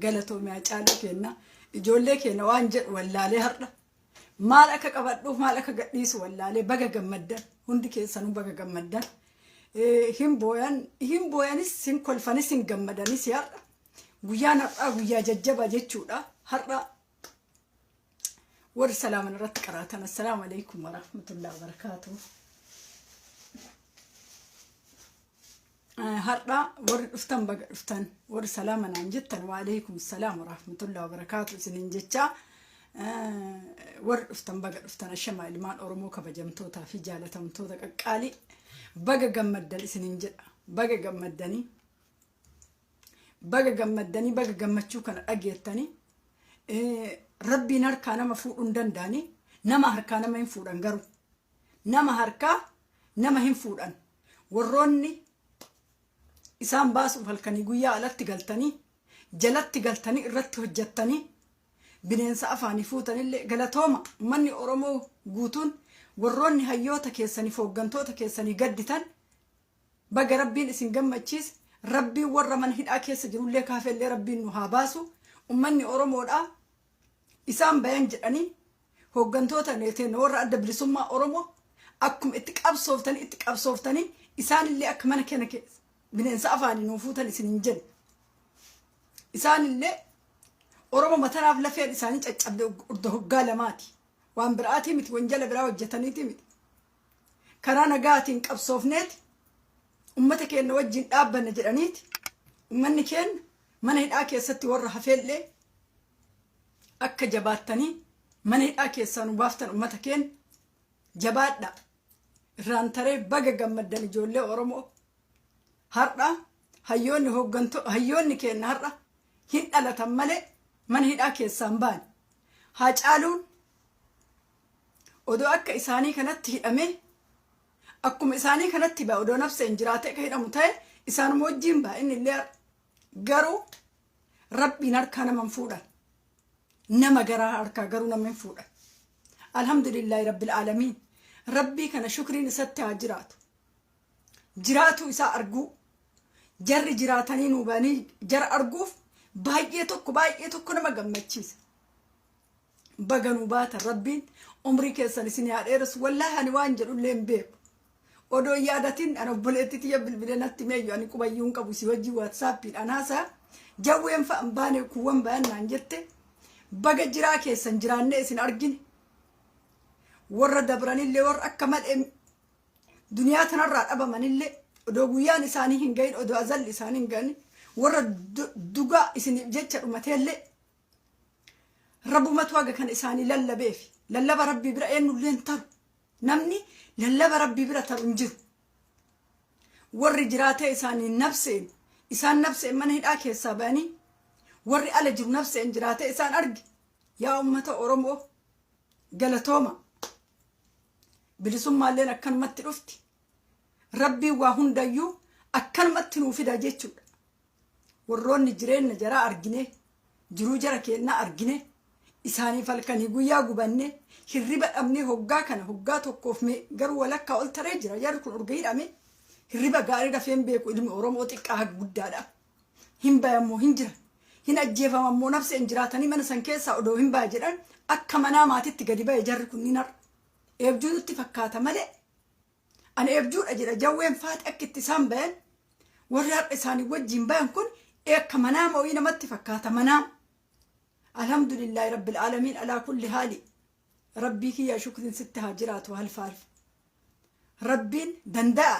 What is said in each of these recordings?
galatoomi Hacaaluu kenna ijoollee keenya waan jedhu wallaalee har'a maal akka qabadhuuf maal akka gadhiisu wallaalee baga gammaddan hundi keessanuu baga gammaddan hin booyanis hin kolfanis hin gammadanis har'a guyyaan har'aa guyyaa jajjaba jechuudha har'a warri salaaman irratti qaraatan assalaamu alaykum warahmatullahi wabarakaatuh har'a warri dhuftan baga dhuftan warri salaamanaan jettan wa alaykum assalaam warahmatullahi wabarakaatuh isinin jecha warri dhuftan baga dhuftan ashama ilmaan oromoo kabajamtootaa fi jaalatamtoota qaqqaalii baga gammaddan isinin jedha baga gammaddanii baga gammachuu kana dhageettanii rabbiin harkaa nama fuudhuu hin danda'ani nama harkaa nama hin fuudhan garuu nama harkaa nama hin fuudhan warroonni isaan baasuuf halkanii guyyaa alatti galtanii jalatti galtanii irratti hojjettanii bineensa afaanii fuutanillee galatooma manni oromoo guutuun warroonni hayyoota keessanii hooggantoota keessanii gadditan baga rabbiin isin gammachiis rabbiin warra mana hidhaa keessa jirullee kaafellee rabbiin nu haa baasu ummanni oromoodha isaan bayan jedhanii hooggantoota neeteen warra adda bilisummaa oromoo akkuma itti qabsooftanii isaanillee akka mana keenya keessa bineensa afaanii nu fuutan isin hin jedhe isaanillee oromoo matanaaf lafeen isaanii caccabde urda hoggaa lamaati waan biraatii miti wanjala biraa hojjetaniiti miti karaa nagaatiin qabsoofneeti ummata keenya wajjin dhaabbanna jedhaniiti ummanni keenya mana hidhaa keessatti warra hafeellee akka jabaattanii mana hidhaa keessaa nu baaftan ummata keenya jabaadha irraan taree baga gammaddan ijoollee oromoo har'a hayyoonni keenya har'a hin dhalatan malee mana hidhaa keessaan baan Hacaaluun odoo akka isaanii kanatti hidhame akkuma isaanii kanatti baa odoo nafsa hin jiraate akka hidhamu ta'e isaanuma wajjin baa inni illee garuu rabbiin harkaa nama hin fuudhan nama garaa harkaa garuu nama hin fuudhan alhamdulillahi rabbil aalamiin rabbii kana shukriin isatti haa jiraatu isaa arguu jarri jiraatanii nu banii jara arguuf baay'ee tokko nama gammachiisa baga nu baatan rabbiin umrii keessan isin haa dheeressu wallaahi ani waan jedhullee hin beeku odoo yaadatiin ana obboleetti tiyya bilbile natti meeyyu ani qubayyuun qabu si wajji waatsaappiin anaasaa jawween fa'an baane kuwwan bayannaan jette baga jiraa keessan jiraannee isin argine warra dabranillee warra akka malee duniyaa tanarraa dhabamanillee odoo guyyaan isaanii hin gahin odoo azalli isaanii hin gahin warra dugaa isiniif jecha dhumateellee rabbumatu haga kan isaanii lallabeefi lallaba rabbii bira eenyullee hin taru namni lallaba rabbii bira taru hin jiru warri jiraatee isaanii nafseen isaan nafseen mana hidhaa keessaa ba'anii warri ala jiru nafseen jiraatee isaan argi yaa ummata oromoo galatooma bilisummaalleen akkanumatti dhufti rabbiin waa hundayyuu akkanumatti nuu fida jechuudha warroonni jireenya jaraa argine jiruu jara keenyaa argine isaanii falkanii guyyaa gubanne hirriba dhabnee hoggaa tokkoof mee garuu walakkaa ol taree jira jarri kun urga hidhame hirriba gaarii rafeen beeku ilmi oromoo xiqqaa guddaadha hin bayammoo hin jira hin ajjeefamammoo nafsa hin jiraatanii mana san keessaa odoo hin baya jedhan akka manaa maatitti gadi baye jarri kun ni narra eebjuu nutti fakkaata malee ani eebjuudha jedha jawween faati akka itti isaan bayan warri har'a isaanii wajjin bayan kun akka manaa ma'ii namatti fakkaata manaa alhamdulillahi rabbil aalamiin alaa kulli haali rabbii kiyya shukriin sitti haa jiraatu halfaaf rabbiin danda'a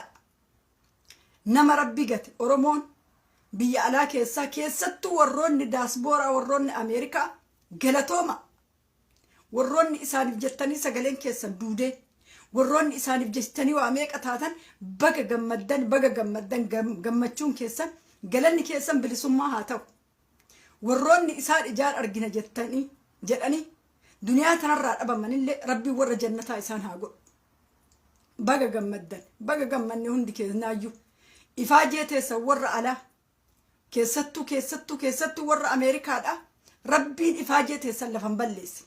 nama rabbii gate oromoon biyya alaa keessattuu warroonni daasbooraa warroonni ameerikaa galatooma warroonni isaaniif jettanii sagaleen keessan duudee warroonni isaaniif jettanii waa meeqa taatan baga gammaddan gammachuun keessan galanni keessan bilisummaa haa ta'u warroonni isaan ijaan argina jedhanii duniyaa tanarraa dhabamanillee rabbii warra jannataa isaan haa godhu baga gammanne hundi keenyaayyuu ifaajee teessan warra alaa keessattuu warra ameerikaadha rabbiin ifaajee teessan lafan balleessi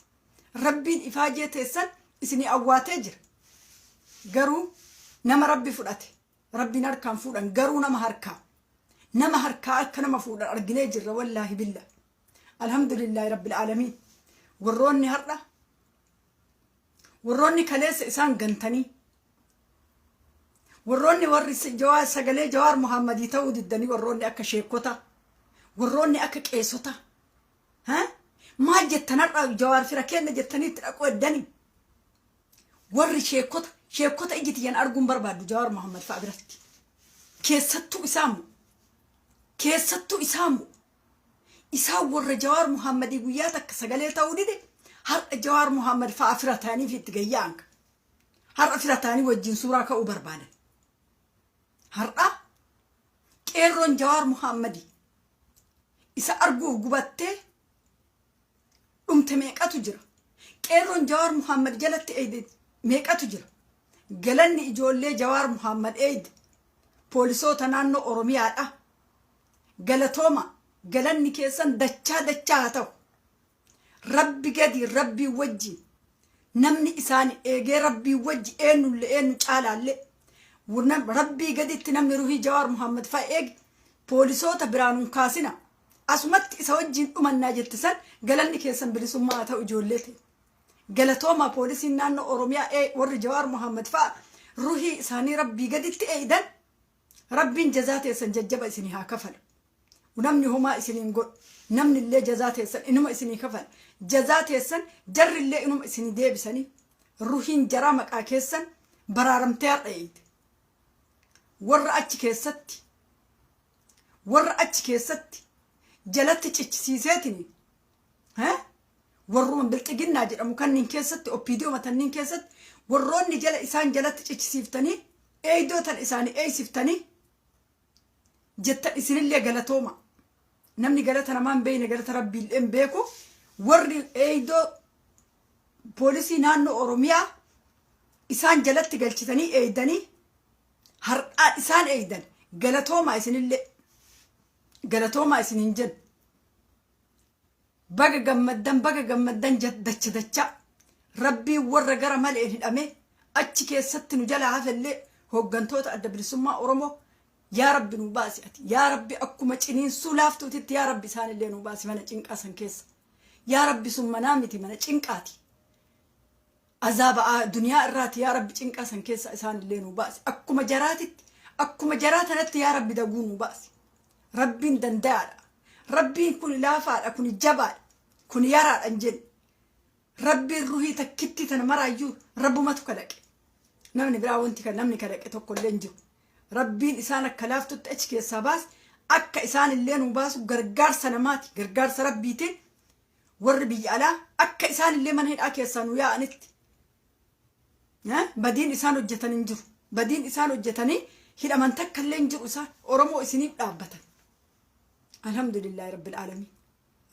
rabbiin ifaajee teessan isinii awwaatee jira garuu nama rabbi fudhate rabbiin harkaan fuudhan garuu nama harkaa akka nama fuudhan arginee jirra wallaahi billa alhamdulillahi rabbil alamin warroonni har'a warroonni kaleessa isaan gantanii warroonni warri jawaar sagalee jawaar muhammadii ta'uu diddanii warroonni akka sheekota warroonni akka qeessota maal jettan har'a jawaar fira kenna jettaniitti dhaqoo eddanii warri sheekota ijjitiyan arguun barbaadu jawaar muhammad fa'a biratti keessattuu isaamu isaan warra jawaar muhammadii guyyaa takka sagalee ta'uu dide har'a jawaar muhammad fa'a fira ta'anii fi itti gayyaanka har'a fira ta'anii wajjin suuraa ka'uu barbaadan har'a qeerroon jawaar muhammadii isa arguuf gubattee dhumte meeqatu jira qeerroon jawaar muhammad jalatti eeyde meeqatu jira galanni ijoollee jawaar muhammad eeyde poolisoota naannoo oromiyaadha galatooma galanni keessan dachaa haa ta'u rabbi gadi rabbii wajji namni isaani eegee rabbii wajji eenyu caalaallee rabbii gaditti namni ruhii jawaar muhammad fa'a eege poolisoota biraanuun kaasina asumatti isa wajjin dhumannaa jettisan galanni keessan bilisummaa haa ta'u ijoollee ta'e galatooma poolisiin naannoo oromiyaa warri jawaar muhammad fa'a ruhii isaanii rabbii gaditti eeydan rabbiin jazaa teessan jajjaba isinii haa kafalu namni homaa isiniin godhu namni illee jazaa teessan inuma isinii kafala jazaa teessan jarri illee inuma isinii deebisanii ruhiin jaraa maqaa keessan baraaramtee har'a eeyde warra achi keessatti jalatti cichisiiseetini warruma bilxiginnaa jedhamu kanniin keessatti oppiidiyoo matanniin keessatti warroonni jala isaan jalatti cichisiiftanii eeydootan isaanii eeysiftanii jettan isinillee galatooma namni galata namaan beeyne galata rabbiillee hin beeku warri eeydoo poolisii naannoo oromiyaa isaan jalatti galchitanii eeydanii har'aa isaan eeydan galatoomaa isinillee galatoomaa isiniin jedhu baga gammaddan dacha rabbiin warra gara malee hidhame achi keessatti nu jala hafellee hooggantoota adda bilisummaa oromoo yaa rabbi nu baasi ati yaa rabbi akkuma ciniinsuu laaftuutitti yaa rabbi isaanillee nu baasi mana cinqaa san keessa yaa rabbi sun manaa miti mana cinqaati azaaba duniyaa irraati yaa rabbi cinqaa san keessa isaanillee nu baasi akkuma jaraa tanatti yaa rabbi daguu nu baasi rabbiin danda'aadha rabbiin kun laafaadha kun jabaadha kun yaraadha hin jenne rabbiin ruhii takkitti tana maraayyuu rabbumatu kadhaqe namni biraa wanti kan namni kadhaqe tokko illee hin jiru rabbiin isaan akka laaftutti achi keessaa baas akka isaan illee nu baasu gargaarsa namaati gargaarsa rabbiitiin warri biyya alaa akka isaan illee mana hidhaa keessaa nu yaa'anitti badiin isaan hojjetan hin jiru badiin isaan hojjetanii hidhaman takka illee hin jiru isaan oromoo isiniif dhaabbatan alhamdulillahi rabbil alamin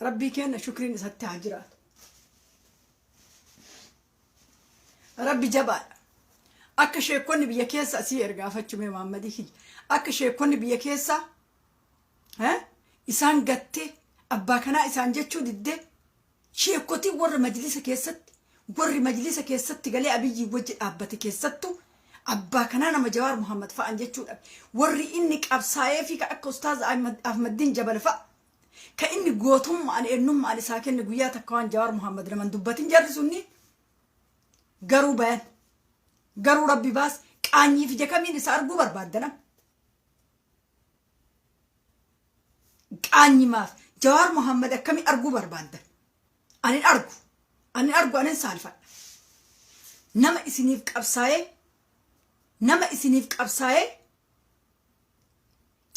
rabbii kenna shukriin isatti haa jiraatu rabbi jabaadha akka sheekonni biyya keessa asii ergaafachume Muhammadii akka sheekonni biyya keessa isaan gattee abbaa kanaa isaan jechuu diddee sheekotii warri majlisa keessatti galee abiyyi wajji dhaabbate keessattu abbaa kanaa nama jawaar muhammad fa'an jechuudha warri inni qabsaa'ee fi akka ustaaz ahmaddiin jabal fa'a ka inni gootummaan eenyummaan isaa kenne guyyaa takka waan jawaar muhammad naman dubbatin jarri sunni garuu bayan garuu rabbi baas qaanyii fi jakamiin isa arguu barbaaddana qaanyi maaf jawaar muhammad akkamii arguu barbaaddan anin argu anin saalfadha nama isiniif qabsaa'ee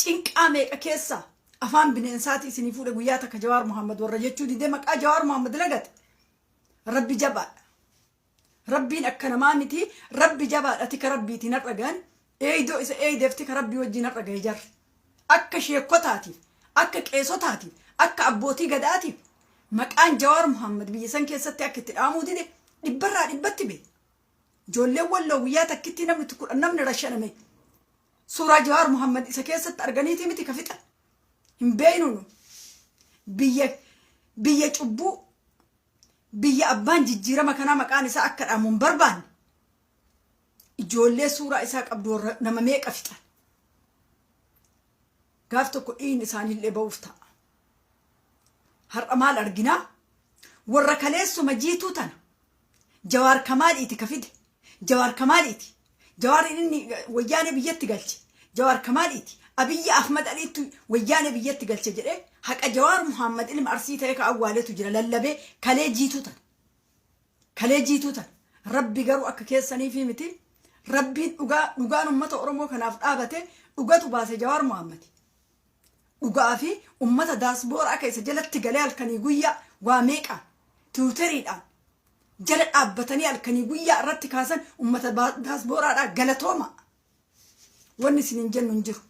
cinqaa meeqa keessa afaan bineensaati isinii fuudhe guyyaa takka jawaar muhammad warra jechuu didee maqaa jawaar muhammad lagate rabbi jabaadha rabbiin akka namaa miti rabbi jabaadha tika rabbiitiin har'agaan eeydoo isa eeydeef tika rabbii wajjiin har'aga'e jarri akka sheekotaatiif akka qeesotaatiif akka abbootii gadaatiif maqaan jawaar muhammad biyya san keessatti akka itti dhaamuu dide dhibbarraa dhibbatti be ijoolleen walloo guyyaa takkitti namni rashaname suuraa jawaar muhammad isa keessatti arganiiti miti ka fixan hin beeynuunu biyya cubbuu biyya abbaan jijjiirama kanaa maqaan isaa akka dhaamuun barbaanne ijoollee suuraa isaa qabdu nama meeqa fixan gaaf tokko dhiin isaaniillee ba'uuf ta'a har'a maal arginaa warra kaleessuma jiituu tana Jawaar Kamaaliiti ka fide Jawaar Kamaaliiti Jawaar inni wayyaanee biyyatti galche Jawaar Kamaaliiti Abiyyi Ahmad Aliitu wayyaanee biyyatti galche jedhee haqa Jawaar Muhammad ilma Arsii ta'e ka awwaaletu jira lallabee kalee jiituu tana rabbi garuu akka keessanii fi miti rabbiin dhugaan ummata Oromoo kanaaf dhaabate dhugatu baase Jawaar Muhammad dhugaa fi ummata daasbooraa keessa jalatti galee halkanii guyyaa waa meeqa tiwuteriidhaan jala dhaabbatanii halkanii guyyaa irratti kaasan ummata daasbooraadhaa galatooma wanni isin hin jennu hin jiru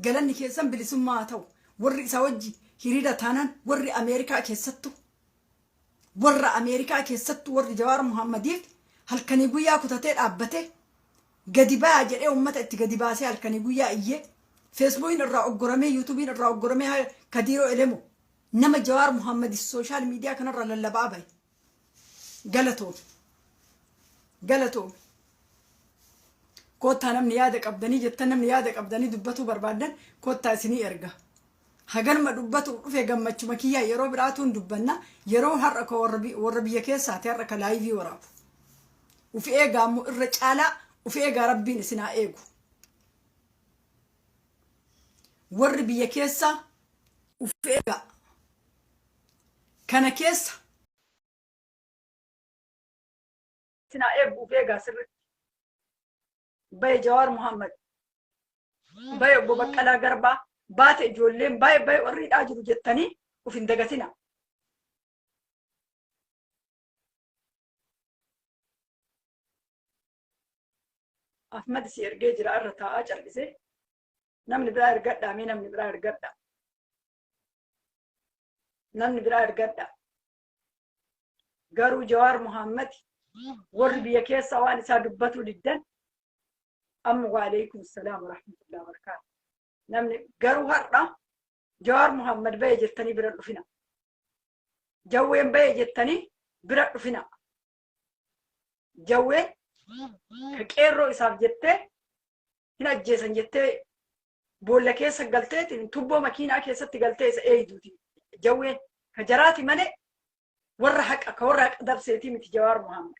galanni keessan bilisummaa ta'u warri isa wajji hiriira taanaan warri Ameerikaa keessattu warri Jawaar Muhammadiif halkanii guyyaa kutatee dhaabbate gadi baa jedhee ummata itti gadi baasee halkanii guyyaa iyyee feesbuukiin irraa oggoramee yuutuubiin irraa oggoramee Kadiiroo Elemo nama Jawaar Muhammad sooshaal miidiyaa kanarra lallabaa bahe galatoom koottaa namni yaada qabdanii jettan namni yaada qabdanii dubbatuu barbaadan koottaa isinii erga haganuma dubbatu dhufe gammachuma kiyyaa yeroo biraatuun dubbanna yeroo har'a ka warra biyya keessaati har'a ka laayivii waraabu ufi eegaammoo irra caalaa ufi eegaa rabbiin isinaa eegu warri biyya keessa ufi eegaa kana keessa isinaa eegu ufi eegaa sirritti baye Jawaar Muhammad baye obbo Baqqalaa Garbaa baate ijoolleen baye warriidhaa jiru jettanii uf hin dagatina Ahmad si ergee jira irra taa'aa cal'ise namni biraa ergadhaa mee namni biraa ergadhaa garuu Jawaar Muhammad warri biyya keessa waan isaa dubbatuu diddan amma waalaikum salaam wa rahmatullahi wa barakatuh namni garuu har'a Jawaar Muhammad baye jettanii bira dhufina jawween baye jettanii bira dhufina jawween ka qeerroo isaaf jettee hin ajjeesan jettee boolla keessa galteetiin tubboo makiinaa keessatti galtee isa eeyduuti jawween ka jaraati malee warra haqa dabseetii miti Jawaar Muhammad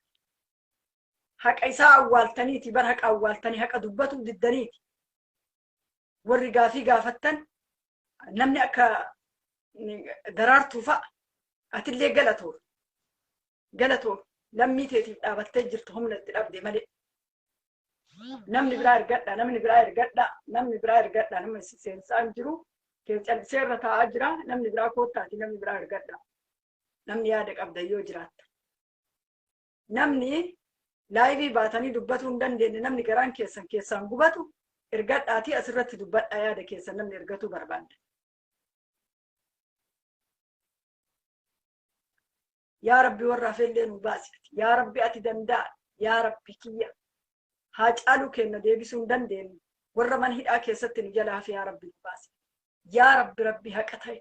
haqa isaa awwaaltaniiti bar haqa awwaaltanii haqa dubbatuu diddaniiti warri gaafii gaafattan namni akka daraartuu fa'a atillee galatoo lammii teetiif dhaabattee jirtu humna itti dhabde malee namni biraa ergadha nama seensaan jiru callisee irra taa'aa jira namni biraa koottaati namni biraa ergadha namni yaada qabda yoo jiraatta namni laayivii baatanii dubbatuu hin dandeenye namni garaan keessaan gubatu ergadhaatii asirratti dubbadhaa yaada keessan namni ergatuu barbaadda yaa rabbi warra hafellee nu baasifti yaa rabbi ati danda'a yaa rabbi kiyya haa caaluu kenna deebisuu hin dandeenye warra mana hidhaa keessatti nu jalaa fi yaa rabbi nu baasifti yaa rabbi haqa ta'e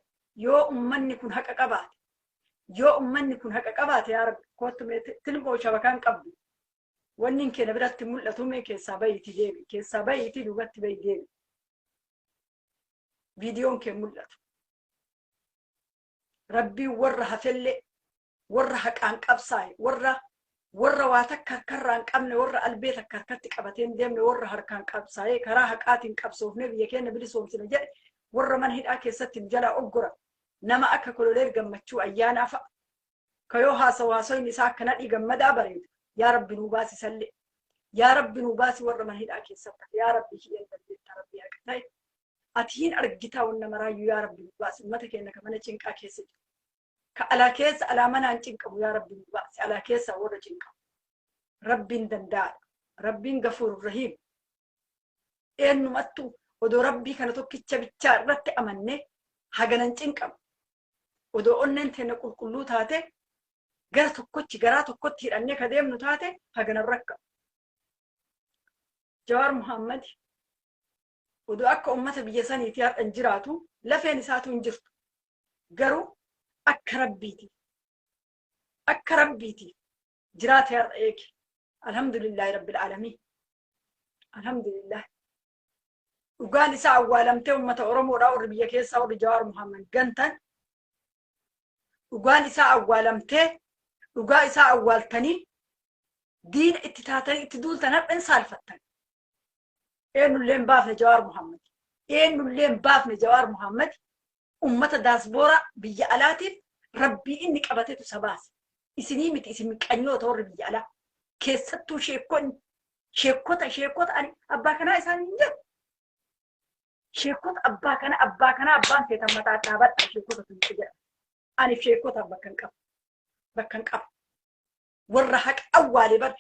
yoo ummanni kun haqa qabaate yaa rabbi kottume tilmoo shabakaan qabdu wannin keenya biratti mul'atu mee keessaa bayiitii duubatti bayi deebi viidiyoon kee mul'atu rabbiin warra hafellee warra haqaan qabsaa'e warra waa takka harkarraa hin qabne warra albee takka harkatti qabatee hin deemne warra harkaan qabsaa'ee karaa haqaatiin qabsoofne biyya keenya bilisoomsine jedhe warra mana hidhaa keessatti nu jalaa oggora nama akka Koloneer Gammachuu ayyaanaa fa'a ka yoo haasawaasonni isaa akka nadhii gammadaa bareedu yaa rabbi nuu baasi sallee yaa rabbi nuu baasi warra mana hidhaa keessatti yaa rabbi hiyyan dandeetta rabbi haqa ta'e ati hin argitaa wanna maraayyuu yaa rabbi nuu baasi ummata keenya ka mana cinqaa keessa jiru ka alaa keessa alaa manaan cinqabu yaa rabbi nuu baasi alaa keessa warra cinqabu rabbiin danda'aadha rabbiin gafuurur rahiim eenyumattuu odoo rabbii kana tokkicha bichaa irratti amannee haganan cinqabu odoo onneen teenya qulqulluu taate garaa tokkotti hidhannee ka deemnu taate haganan rakka Jawaar Muhammad odoo akka ummata biyya saniitii har'an jiraatu lafeen isaatu hin jirtu garuu akka rabbiiti jiraate har'a eegi alhamdulillahi rabbil aalamiin alhamdulillah dhugaan isaa awwaalamtee ummata Oromoodhaa warri biyya keessaa warri Jawaar Muhammad gantan dhugaan isaa awwaalamtee dhugaa isaa awwaaltanii diina itti taatanii itti duultan hadhan saalfattan. Eenyullee hin baafne Jawaar Muhammad. Eenyullee hin baafne Jawaar Muhammad. Ummata daasboora biyya alaatiif rabbii inni qabatetu sabaase. Isinii miti isin miqanyoota warri biyya alaa. Keessattuu sheekota ani abbaa kanaa isaanii hin jiru. Sheekota abbaa kana abbaan feetan mataa dhaabadha sheekota tuuti jedha. Ani sheekota bakka hin qabu. Warra haqa awwaalee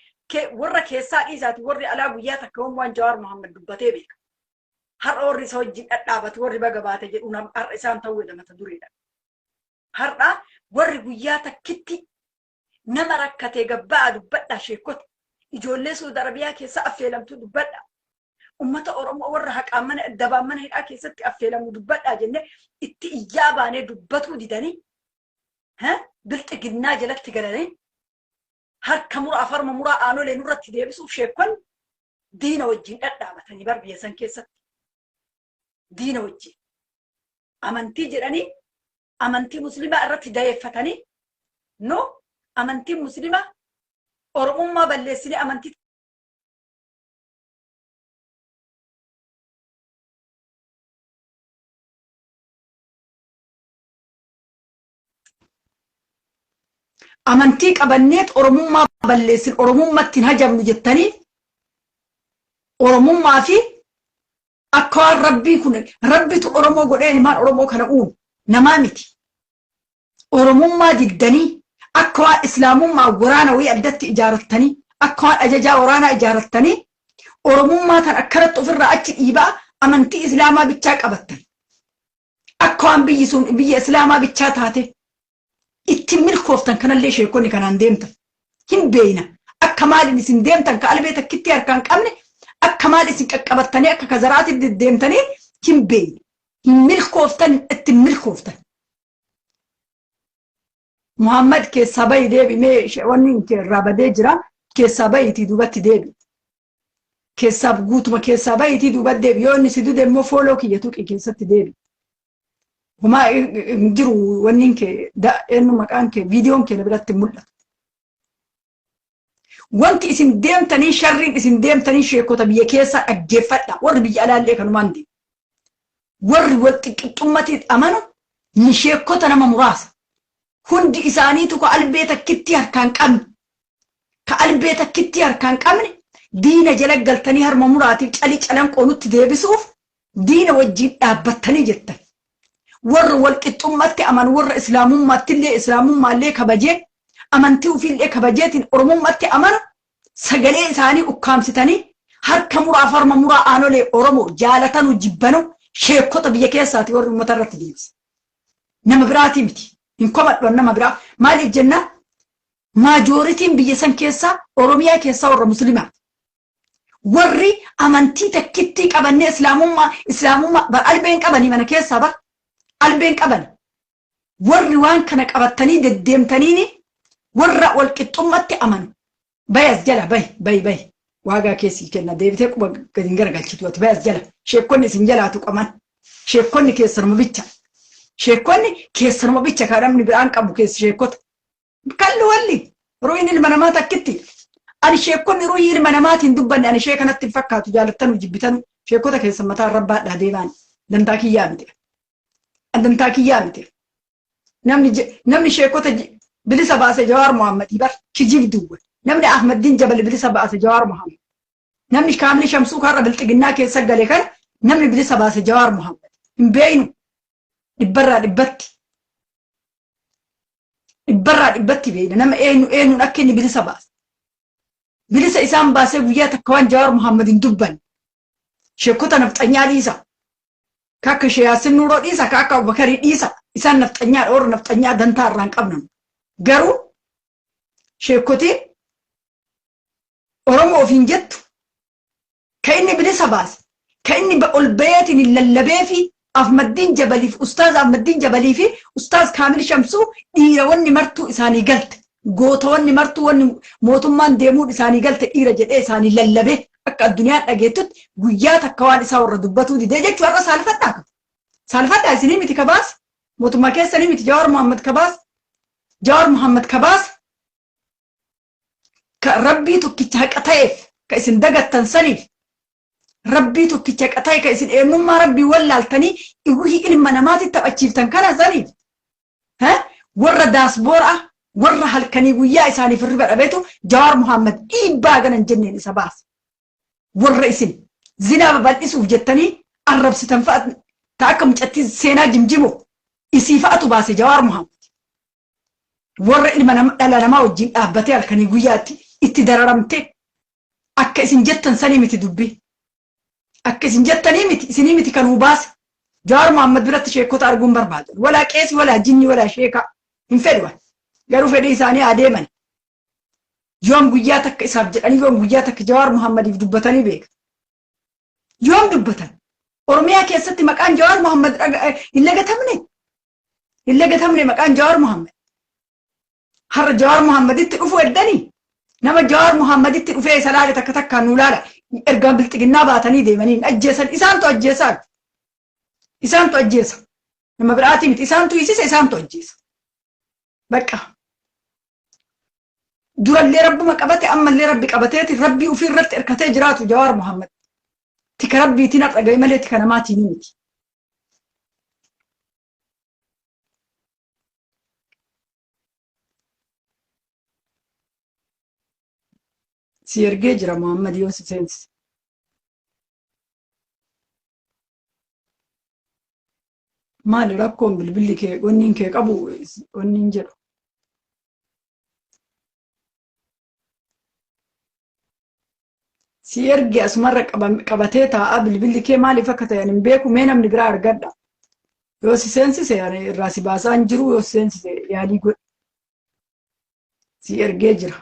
warra keessaa dhiisaati warri alaa guyyaa takka waan Jawaar Muhammad dubbatee beeka. Har'a warri isa wajjin dhadhaabatu warri baga baate jedhu har'a isaan ta'uu mata dureedha. Har'a warri guyyaa takkitti nama rakkatee gabbaa dubbadha sheekota. Ijoollee Suudi Arabiyaa keessa affeelamtu dubbadha. Ummata Oromoo warra haqaan mana dabaan mana hidhaa keessatti affeelamu dubbadha jennee itti iyyaa baanee dubbatuu didanii bilxiginnaa jalatti galanii harka muraa afarma muraa aanolee nurratti deebisuuf sheekonni diina wajjin dhadhaabatanii bar biyya san keessatti. Diina wajjin amantii jedhanii amantii muslimaa irratti dayeeffatanii no amantii muslimaa Oromummaa balleessinee amantii amantii qabanneet Oromummaa balleessin Oromummaatti hin hajamnu jettanii Oromummaa fi akka waan rabbii kun rabbitu Oromoo godhee ilmaan Oromoo kana uumu namaa miti. Oromummaa diddanii akka waan Islaamummaa waraana wayii addatti ijaarattanii akka waan ajajaa waraanaa ijaarattanii Oromummaa tan akkanatti ofirraa achi dhiibaa amantii Islaamaa bichaa qabattan. Akka waan biyyi sun biyya Islaamaa bichaa taate itti milkooftan kanallee sheekonni kanaan deemtan. Hin beeyna akka maaliin isin deemtan ka albee takkitti harkaan qabne akka maal isin qaqqabattanii akka kazaraatti deddeemtanii hin beeyne. Hin milkooftan itti milkooftan. Muhammad keessaa bayi deebimee wanni irraa badee jira. Keessaa bayiitii duubatti deebi. Keessaaf guutuma keessaa bayiitii duubatti deebi. Yoo inni si dude immoo fooloo kiyya tuqi keessatti deebi. Humaa hin jiru wanni kee eenyu maqaan kee viidiyoon kee biratti mul'atu. Wanti isin deemtanii sharriin isin deemtanii sheekota biyya keessaa dhaggeeffadha. Warri biyya alaallee kanumaan deemu. Warri wal qixxummaatti amanu ni sheekota nama muraasa. Hundi isaaniitu ka albee takkitti harkaan qabne. Ka albee takkitti harkaan qabne diina jala galtanii harma muraatiif calii calanqoo nutti deebisuuf diina wajjin dhaabbattanii jettan. Warra wal qixxummaatti amanu warra islaamummaallee kabajee amantii ofiillee kabajeetiin oromummaatti amanu sagalee isaanii ukkaamsitanii harka muraa farma muraa aanolee Oromoo jaalatanu jibbanu sheekota biyya keessaati warri uummata irratti deebise. Nama biraatii miti. Hin komadhu nama biraa. Maaliif jenna? Maajooritiin biyya san keessaa Oromiyaa keessaa warra muslimaa. Warri amantii takkitti qabannee islaamummaa bar albeen qabanii mana keessaa bar albeen qaban. Warri waan kana qabattanii deddeemtaniini warra wal qixxummaatti amanu. Bayas jala bayi. Waagaa keessii kenna deebitee quba gadi garagalchitu ati bayas jala. Sheekonni isin jalaatu qaban. Sheekonni keessanuma bicha. Sheekonni keessanuma bicha kaadhamni biraan qabu keessa sheekota. Kalli walli ruuyin ilma namaa takkitti. Ani sheekonni ruuyin ilma namaatiin dubbanne ani shee kanatti hin fakkaatu jaalattanu jibbitanu sheekota keessan mataa rabbaadhaa deemaan dantaa kiyyaa miti. Dantaa kiyyaa miti. Namni sheekota bilisa baase Jawaar Muhammad bar kijib duwwe. Namni Ahmadiin Jabal bilisa baase Jawaar Muhammad. Namni Kaamil Shamsuu karra bilxiginnaa keessa gale kan namni bilisa baase Jawaar Muhammad. Hin beeynu. Dhibbarraa dhibbatti beeyna nama eenyuun akka inni bilisa baase. Bilisa isaan baasee guyyaa takka waan Jawaar Muhammad hin dubbanne. Sheekota nafxanyaa dhiisa. Kakka Yaasin Nuuroo dhiisa kakka Abubakarii dhiisa. Isaan nafxanyaa warra nafxanyaa dantaa irraan qabnan. Garuu sheekotiin Oromoo ofiin jettu ka inni bilisa baase. Ka inni ol bayeetiin hin lallabee fi Ahmadiin Jabaliif Ustaaz Ahmadiin Jabalii fi Ustaaz Kaamil Shamsuu dhiira wanni martuu isaanii galte. Goota wanni martuu wanni mootummaan deemuun isaanii galte dhiira jedhee isaanii lallabee akka addunyaan dhageettutti guyyaa takka waan isaa warra dubbatuu didee jechuu har'a saalfadhaa. Saalfadhaa isinii miti kabaas mootummaa keessanii miti Jawaar Muhammad kabaas جوار محمد كباس كربي تكتش هكتايف كاسن دقت تنسنيف ربي تكتش هكتايف كاسن ما ربي ولا التاني يقولي إن مناماتي تبأتشيف تنكنا زنيف ها ورا داسبورا ورا هالكني ويا إساني في الربع أبيتو جوار محمد إيباغن الجنين سباس ورا اسم زنا ببالإسوف جتني الرب ستنفأت تاكم جتي سينا جمجمو إسيفاتو باسي جوار محمد ورا إلما نما وجين أهبتي الكني وياتي اتدررمتي أكا إسن جتن سنيمتي دبي أكا إسن جتنيمتي سنيمتي كانوا باس جوار محمد برات شيكو تارقون برباد ولا كيس ولا جني ولا شيكا انفدوا قالوا فدي ثاني عديما يوم قياتك إساب جلاني يوم قياتك جوار محمد يدبتني بيك يوم دبتن أرميا كيستي مكان جوار محمد إلا قتمني مكان جوار محمد هر جوار محمد يتقفوا الدني نما جوار محمد يتقفوا سلالة تكتكا نولالا إرقام بلتقنا باتني ديمانين أجيسان إسانتو أجيسا نما براتي مت إسانتو يسيس إسانتو أجيسا بكا دور اللي رب ما قبته أما اللي ربي قبتيتي ربي وفي الرت إركتي جراتو جوار محمد تك ربي تنات أجاي ملتك أنا ما تنيمتي سيرجي جرا محمد يوسف سينس maali rakkoon bilbilli kee gonniin kee qabu gonniin jedhu si erge asumarra qabatee taa'a bilbilli kee maaliif akka ta'e hin beeku mee namni biraa argadha yoo si seensise irraa si baasaa hin jiru yoo si seensise yaalii godhe si ergee jira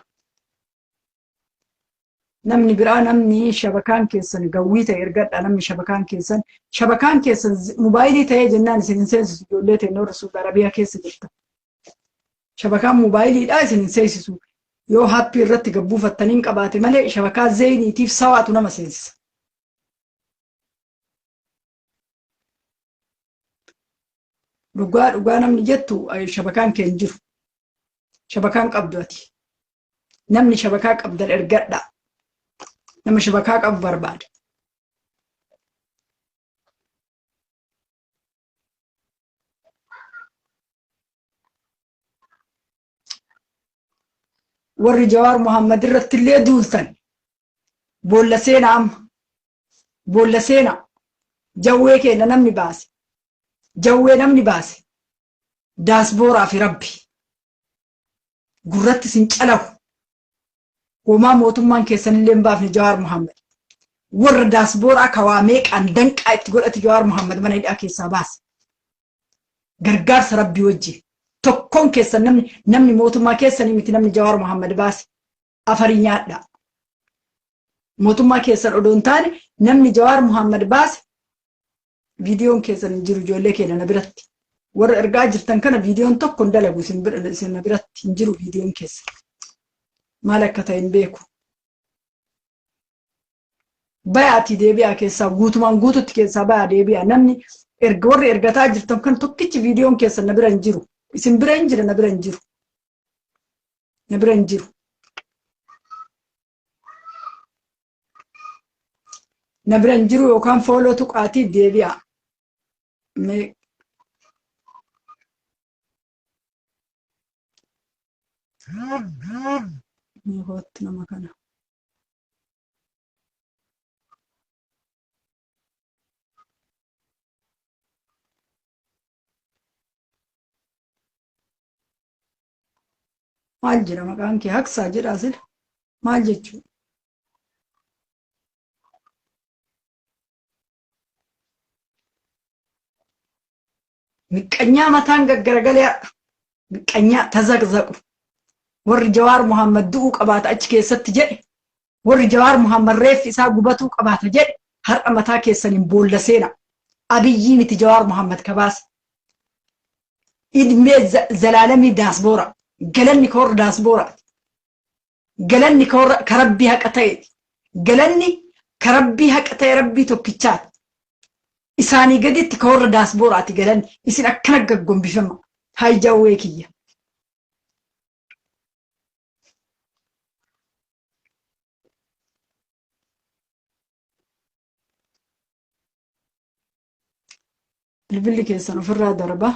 namni biraa namni shabakaan keessan gawwii ta'e ergadha namni shabakaan keessan mobaayilii ta'ee jennaan isin seensisu ijoollee ta'e noora Suudi Arabiyaa keessa jirta shabakaan mobaayiliidhaa isin seensisu yoo haappii irratti gabbuufattaniin qabaate malee shabakaa zeeyiniitiif sawaatu nama seensisa dhugaa namni jettu shabakaan kee hin jiru shabakaan qabdu ati namni shabakaa qabdan ergadha nama shabakaa qabu barbaada warri Jawaar Muhammad irratti illee duultan boolla seenaa amma boolla seenaa jawwee keenya namni baase jawwee namni baase daasbooraa fi rabbi gurratti sin calawu homaa mootummaan keessan illee baafne Jawaar Muhammad warra daasbooraa kawaa meeqaan danqaa itti godhate Jawaar Muhammad mana hidhaa keessaa baase gargaarsa rabbii wajjin tokkoon keessan namni mootummaa keessanii miti namni Jawaar Muhammad baase afarii nyaadha mootummaa keessan odoon taane namni Jawaar Muhammad baase viidiyoon keessan hin jiru ijoollee keenya na biratti warra ergaa jirtan kana viidiyoon tokko hin dalagu isin na biratti hin jiru viidiyoon keessan maal akka ta'e hin beeku bayaati deebi'aa keessaa guutumaan guututti keessaa bayaa deebi'aa namni warri ergataa jirtan kan tokkichi viidiyoon keessan na bira hin jiru isin bira hin jira na bira hin jiru na bira hin jiru na bira hin jiru yookaan fooloo tuqaatii deebi'aa ni hootti nama kana maal jira maqaan kee Haqsaa jedhaa sila maal jechuu miqqanyaa mataan gaggaragalee miqqanyaa tazaqzaqu warri Jawaar Muhammad du'uu qabaata achi keessatti jedhe warri Jawaar Muhammad reeffi isaa gubatuu qabaata jedhe har'a mataa keessaniin boolla seena Abiyyi miti Jawaar Muhammad kabaas idmee zalaalamii daasboora galanni ka warra daasbooraati galanni ka warra ka rabbii haqa ta'eeti galanni ka rabbii haqa ta'e rabbii tokkichaati isaanii gaditti ka warra daasbooraati galanni isin akkana gaggombifama haa jawwee kiyya bilbilli keessan ofirraa darba.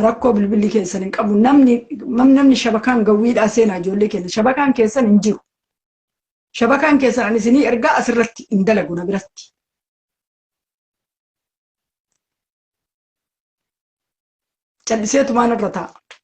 Rakkoo bilbilli keessan hin qabu. Namni shabakaan gawwiidhaa seenaa ijoollee keenya. Shabakaan keessan hin jiru. Shabakaan keessan ani isinii ergaa asirratti hin dalagu na biratti. Calliseetu maan irra taa'a.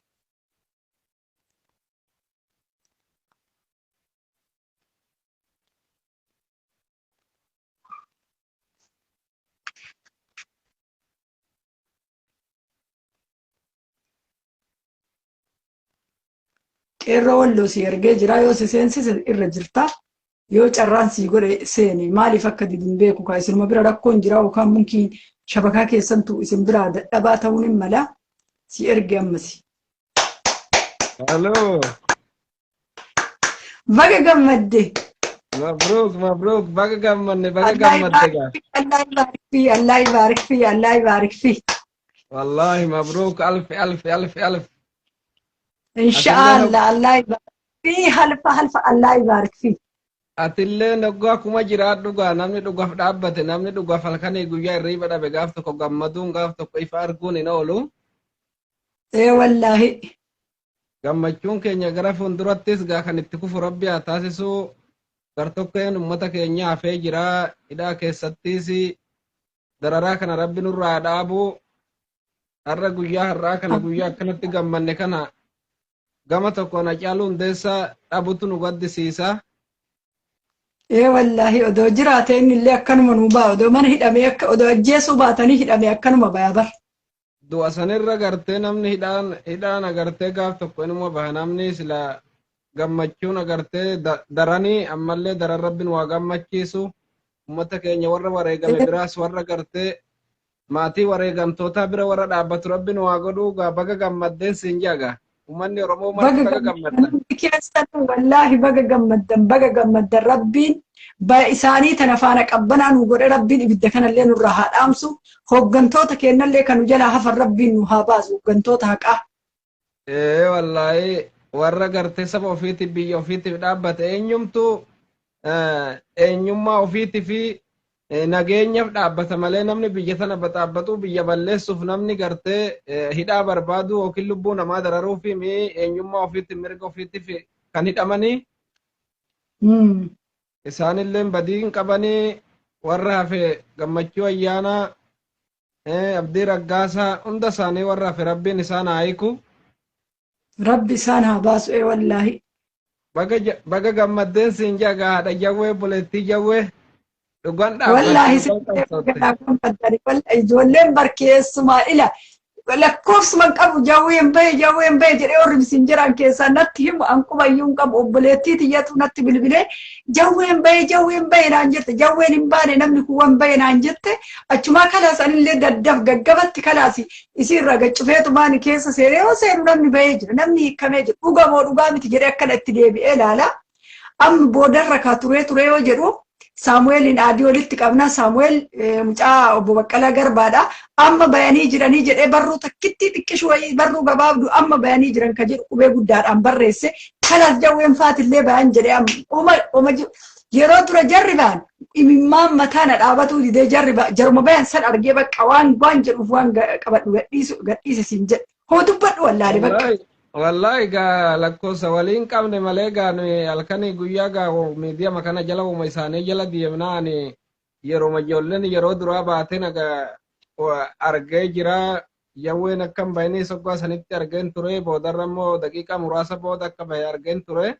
Qeerroo walloo si ergee jira yoo si seensise irra jirta. Yoo carraan si godhe seene maaliif akka didin beeku kaa isinuma bira rakkoon jira yookaan munkiin shabakaa keessantu isin biraa dadhabaa ta'uun hin mala si erge ammasi. Halloo. Baga gammadde. Mabrook baga gammadde gaa. Allah yibaarik fi. Wallahi mabrook alf. Inshaallah Allah yibaarik fi halfa Allah yibaarik fi. Atillee noggaa kuma jiraadhu gaa namni dhugaaf dhaabbate namni dhugaaf halkanii guyyaa irriiba dhabe gaaf tokko gammaduun gaaf tokko ifa arguun hin oolu. Wallaahi. Gammachuun keenya gara fuuldurattis gaa kan itti kufu rabbi haa taasisu gartokkeen uummata keenya hafee jira hidhaa keessattis dararaa kana rabbi nurraa dhaabu har'a guyyaa har'aa kana guyyaa akkanatti gammanne kana gama tokkoon Hacaaluu Hundeessaa dhabutu nu gaddisiisa. Wallaahi odoo jiraate innillee akkanuma nuu ba'a odoo mana hidhamee akka odoo ajjeesuu baatanii hidhamee akkanuma baya bar. Du'a sanirra gartee namni hidhaan agartee gaaf tokko inuma baha namni sila gammachuun agartee daranii ammallee daran rabbiin waa gammachiisu uummata keenya warra wareegame biraas warra gartee maatii wareegamtoota bira warra dhaabbatu rabbiin waa godhuu gaa baga gammaddeen siin jaga uummanni Oromoo marti baga gammaddan. Wallaahi baga gammaddan rabbiin isaanii tana faana qabbanaa nu godhe rabbiin ibidda kanallee nurraa haa dhaamsu hooggantoota kennallee kan nu jalaa hafan rabbiin nu haa baasu hooggantoota haqaa. Wallaahi warra gartee saba ofiitiif biyya ofiitiif dhaabbate eenyummaa ofiitii fi nageenyaaf dhaabbata malee namni biyya tana dhaabbatu biyya balleessuuf namni gartee hidhaa barbaadu yookiin lubbuu namaa dararuu fi eenyummaa ofiitiif mirga ofiitiif kan hidhamanii isaanillee badiin qabanii warra hafe gammachuu ayyaanaa abdii raggaasaa hunda isaanii warra hafe rabbiin isaan haa hiiku. Rabbi isaan haa baasu wallaahi. Baga gammaddeen siin jaga haadha jawwee buleettii jawwee dhugaan wallaahi ijoolleen barkeessumaa ila lakkoofsuman qabu jawween bahe jedhee warri isin jiran keessaa natti himu anqubayyuun qabu obboleettii tiyyatu natti bilbilee jawween bahe naan jette jawween hin baane namni kuwwan bahe naan jette achumaa kalaas anillee daddaf gaggabatti kalaas isiirra gaccufeetu maani keessa seenee yoo seenu namni bahee jira namni hiikamee jira dhugamoo dhugaa miti jedhee akkana itti deebi'ee ilaala amma boodarra kaa ture yoo jedhu Saamu'eelin adii walitti qabna Saamu'eel mucaa obbo Baqqalaa Garbaadha amma bayanii jiranii jedhee barruu takkitti xiqqishu wayii barruu gabaabdu amma bayanii jiran ka jedhu qubee guddaadhaan barreesse kanaas jawween faatillee bayan jedhee yeroo dura jarri ba'an imimmaan mataana dhaabatuu didee jaruma bayan san argee bakka waan jedhuuf waan qabadhu gadhiise siin jedhe hoo dubbadhu wallaahi bakka. Wallahi gaa lakkoofsa waliin qabne malee gaa halkanii guyyaa gaa miidiyaa makana jala uuma isaanii jala deemnaan yeroo ijoolleen yeroo duraa baatee naga argee jira jawween akkam bahanii soggaa sanitti argeen ture boodarra immoo daqiiqaa muraasa booda akka bahe argeen ture.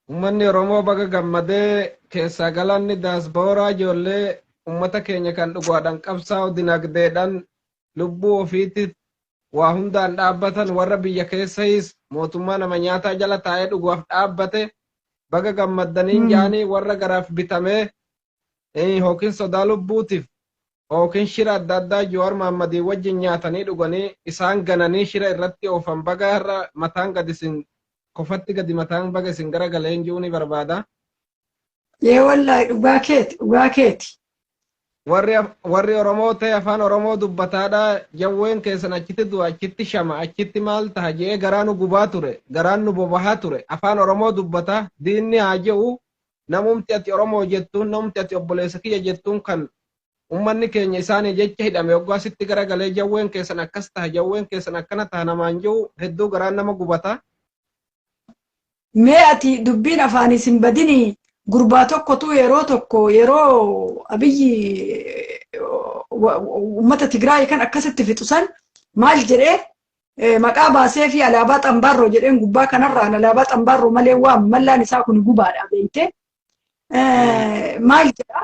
Uummanni Oromoo baga gammadee keessaa galanni daasbooraa ijoollee uummata keenya kan dhugaadhaan qabsaa'u dinagdeedhaan lubbuu ofiitti waa hundaan dhaabbatan warra biyya keessais mootummaa nama nyaataa jala taa'ee dhuguuf dhaabbate baga gammaddaniin jaanii warra garaaf bitamee yookiin sodaa lubbuutiif yookiin shira adda addaa Jawaar Mohammadii wajjin nyaatanii dhuganii isaan gananii shira irratti oofan baga har'a mataan gadi isin kofatti gadi mataan baga isin gara galeen ji'uu ni barbaada. Wallaahi dhugaa keeti. Warri Oromoo ta'e afaan Oromoo dubbataadha jawween keessan achitti du'a achitti shama achitti maal taha jedhee garaan nu gubaa ture garaan nu bobahaa ture afaan Oromoo dubbata diinni haa jedhu namumti ati Oromoo jettuun namumti ati obboleessa kiyya jettuun kan ummanni keenya isaanii jecha hidhame yoggaa sitti garagalee jawween keessan akkas taha jawween keessan akkana taha namaan jiru hedduu garaan nama gubata. Mee ati dubbiin afaanis hin badini gurbaa tokkotu yeroo tokko yeroo Abiyyi ummata Tigraay kan akkasitti fixusan maal jedhee maqaa baasee fi alaabaa xambaarroo jedheen gubbaa kanarraan alaabaa xambaarroo malee waan mallaan isaa kun gubaadha beeyte maal jedha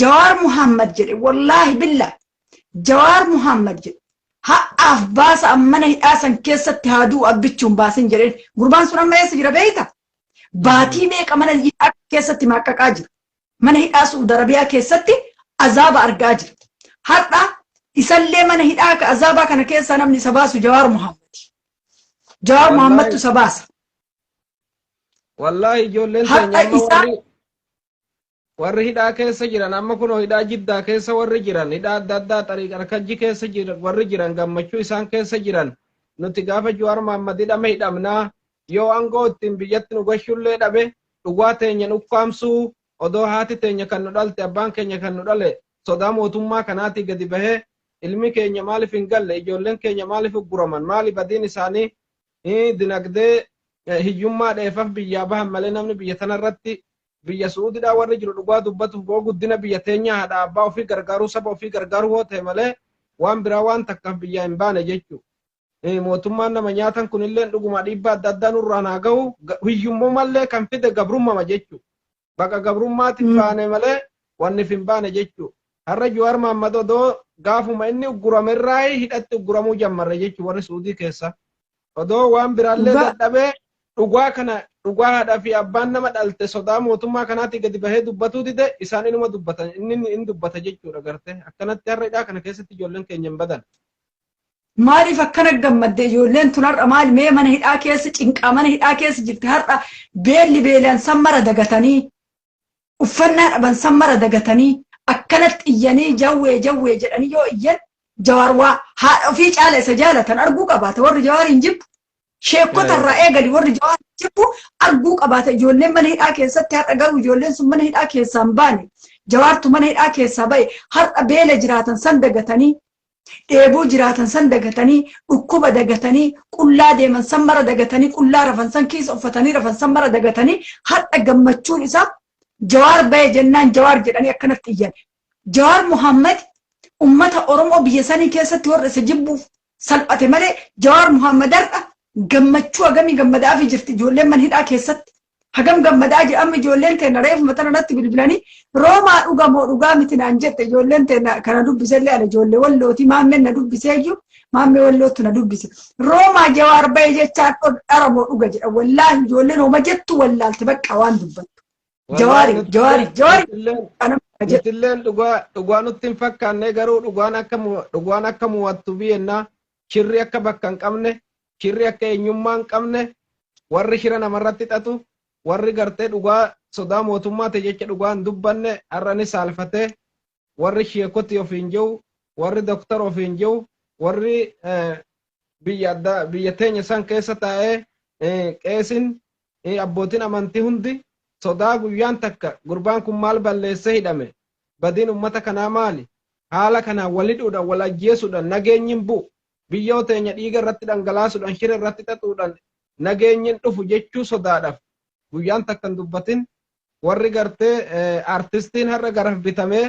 Jawaar Muhammad jedhe wallaahi billah Jawaar Muhammad jedhe ha'aaf baasa ammana hidhaasan keessatti haaduu abbichuun baasin jedheen gurbaan sun amma eessa jira beeyta baatii meeqa mana hidhaa keessatti maqqaqaa jira mana hidhaa Saudi Arabiyaa keessatti azaaba argaa jira har'a isallee mana hidhaa ka azaabaa kana keessa namni isa baasu Jawaar Muhammad Jawaar Muhammadtu isa baasa wallahi ijoolleen teenya warri hidhaa keessa jiran amma kunoo hidhaa Jiddaa keessa warri jiran hidhaa adda addaa xariiqa Arkajji keessa jiran warri jiran gammachuu isaan keessa jiran nuti gaafa Jawaar Muhammad hidhame hidhamnaa yoo aangoo ittiin biyyatti nu gashullee dhabe dhugaa teenya ukkaamsuu odoo haati teenya kan nu dhalte abbaan keenya kan nu dhale sodaa mootummaa kanaati gadi bahee ilmi keenya maaliif hin galle ijoolleen keenya maaliif ugguraman maali badiin isaanii dinagdee hiyyummaa dheefaf biyyaa bahan malee namni biyya tanarratti biyya Suudiidhaa warri jiru dhugaa dubbatuuf boo guddina biyya teenya haadha abbaa ofii gargaaruu saba ofii gargaaruu hoo ta'e malee waan biraa waan takkaaf biyyaa hin baane jechuu mootummaan nama nyaatan kunillee dhuguma dhiibbaa adda addaa nurraan haa ga'u hiyyummoo mallee kan fide gabrummama jechuu baqa gabrummaatiif baane malee wanni hin baane jechuu har'a Jawaar Muhammad odoo gaafuma inni ugguramerraa hidhatti ugguramuu jammarre jechuu warri Suudii keessa odoo waan biraallee dadhabee dhugaa kana dhugaa haadhaa fi abbaan nama dhalte sodaa mootummaa kanaatti gadi bahee dubbatuu dide isaan inuma dubbatan inni dubbata jechuudha garte akkanatti har'a hidhaa kana keessatti ijoolleen keenya hin badan. Maaliif akkana gammadde ijoolleen tun har'a maal mee mana hidhaa keessa cinqaa mana hidhaa keessa jirti har'a beelli beelaan sammara dagatanii uffannaa dhaban sammara dagatanii akkanatti iyyanii jawwee jedhanii yoo iyyan Jawaar waa haadha ofii caala isa jaalatan arguu qabaata warri Jawaar hin jibbu sheekota irraa eegali warri Jawaar hin jibbu arguu qabaata ijoolleen mana hidhaa keessatti har'a garuu ijoolleen sun mana hidhaa keessaa hin baane Jawaartu mana hidhaa keessaa ba'e har'a beela jiraatan san dagatanii dheebuu jiraatan san dagatanii dhukkuba dagatanii qullaa deeman san mara dagatanii qullaa rafan san kiisa uffatanii rafan san mara dagatanii har'a gammachuun isaa Jawaar ba'e jennaan Jawaar jedhanii akkanatti iyyan Jawaar Muhammad ummata Oromoo biyya sanii keessatti warra isa jibbuuf salphate malee Jawaar Muhammad har'a gammachuu hagamii gammadaa fi jirti ijoolleen mana hidhaa keessatti hagam gammadaa jedhamu ijoolleen teenya reefu mata irratti bilbilanii roomaa dhugamoo dhugaa miti naan jette ijoolleen teenya kana dubbisellee ana ijoollee wallooti maammeen na dubbiseeyyuu maammee wallootu na dubbise roomaa Jawaar ba'e jechaan dharamoo dhuga jedha wallaahi ijoolleen hooma jettu wallaalti bakka waan dubbattu Jawaari Itilleen dhugaa nutti hin fakkaanne garuu dhugaan akka muwattu biyyennaa shirri akka bakka hin qabne shirri akka eenyummaa hin qabne warri shira namarratti xatu warri gartee dhugaa sodaa mootummaa ta'e jecha dhugaa hin dubbanne har'a ni saalfatee warri sheekoti ofiin jiru warri doktara ofiin jiru warri biyya teenya san keessa taa'ee qeesin abbootiin amantii hundi sodaa guyyaan takka gurbaan kun maal balleessee hidhame badiin ummata kanaa maali haala kanaa walidhuudhaan wal ajjeesuudhaan nageenyin bu'u biyyoo teenya dhiiga irratti dhangalaasuudhaan shira irratti xaxuudhaan nageenyin dhufu jechuu sodaadhaaf guyyaan takka hin dubbatin warri gartee artistiin har'a garaf bitamee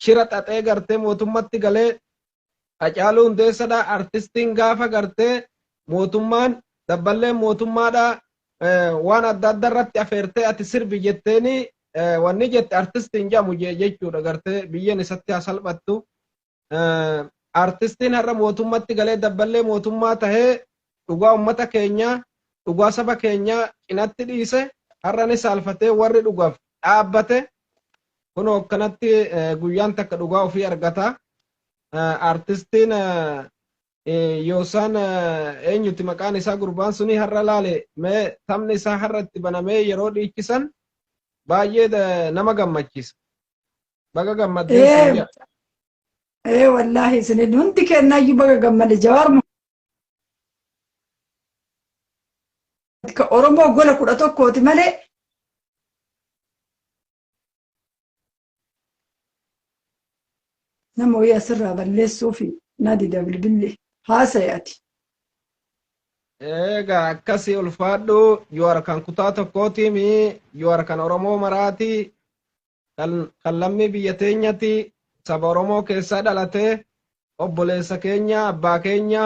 shira xaxee gartee mootummatti galee Hacaaluu Hundeessadhaa artistiin gaafa gartee mootummaan dabballee mootummaadhaa waan adda adda irratti afeertee ati sirbi jetteeni wanni jette artistiin jedhamu jechuudha gartee biyyeen isatti haa salphattu artistiin har'a mootummatti galee dabballee mootummaa tahee dhugaa ummata keenyaa dhugaa saba keenyaa cinatti dhiise har'a ni saalfatee warri dhugaaf dhaabbate kunoo akkanatti guyyaan takka dhugaa ofii argata artistiin yoosaan eenyuti maqaan isaa gurbaan suni har'a laale mee taphni isaa har'a itti banamee yeroo dhiichisan baay'ee nama gammachiisa baga gammadee wallahi isin hundi kennaayyuu baga gammade Jawaar ka Oromoo gola 11ti malee nama wayii asirraa balleessuu fi na dida bilbilli haasayati. Egaa akkasii ulfaadhu yoo harkaan kutaa tokkootiimi yoo harkaan Oromoo maraati kan lammii biyya teenyati saba Oromoo keessaa dhalatee obboleessa keenya abbaa keenya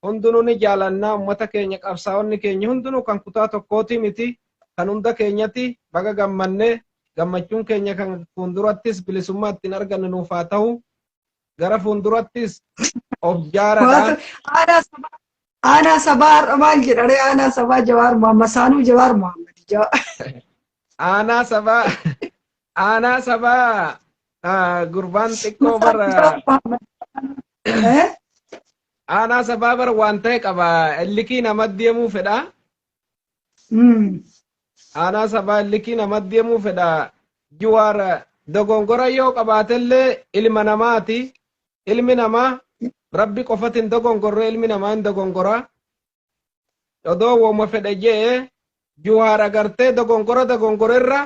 hundinuu ni jaalannaa ummata keenya qabsaa'onni keenya hundinuu kan kutaa tokkooti miti kan hunda keenyati baga gammannee gammachuun keenya kan fuuldurattis bilisummaa ittiin argannu nuuf haa ta'u gara fuuldurattis of jaaradhaan. Ana sabar maal jedhare ana sabaa Jawaar Muhammad Saanuu Jawaar Muhammad ana sabaa gurbaan xiqqoo bara ana sabaa bara waan ta'e qaba illikii nama deemuu fedha. Ana sabaa illikii nama deemuu fedha. Jawaar dogongora yoo qabaatellee ilma namaati. Ilmi namaa Rabbi qofatin dogongorre ilmi namaa hin dogongora. Odoo wooma fedhe jee Jawaar agartee dogongorerra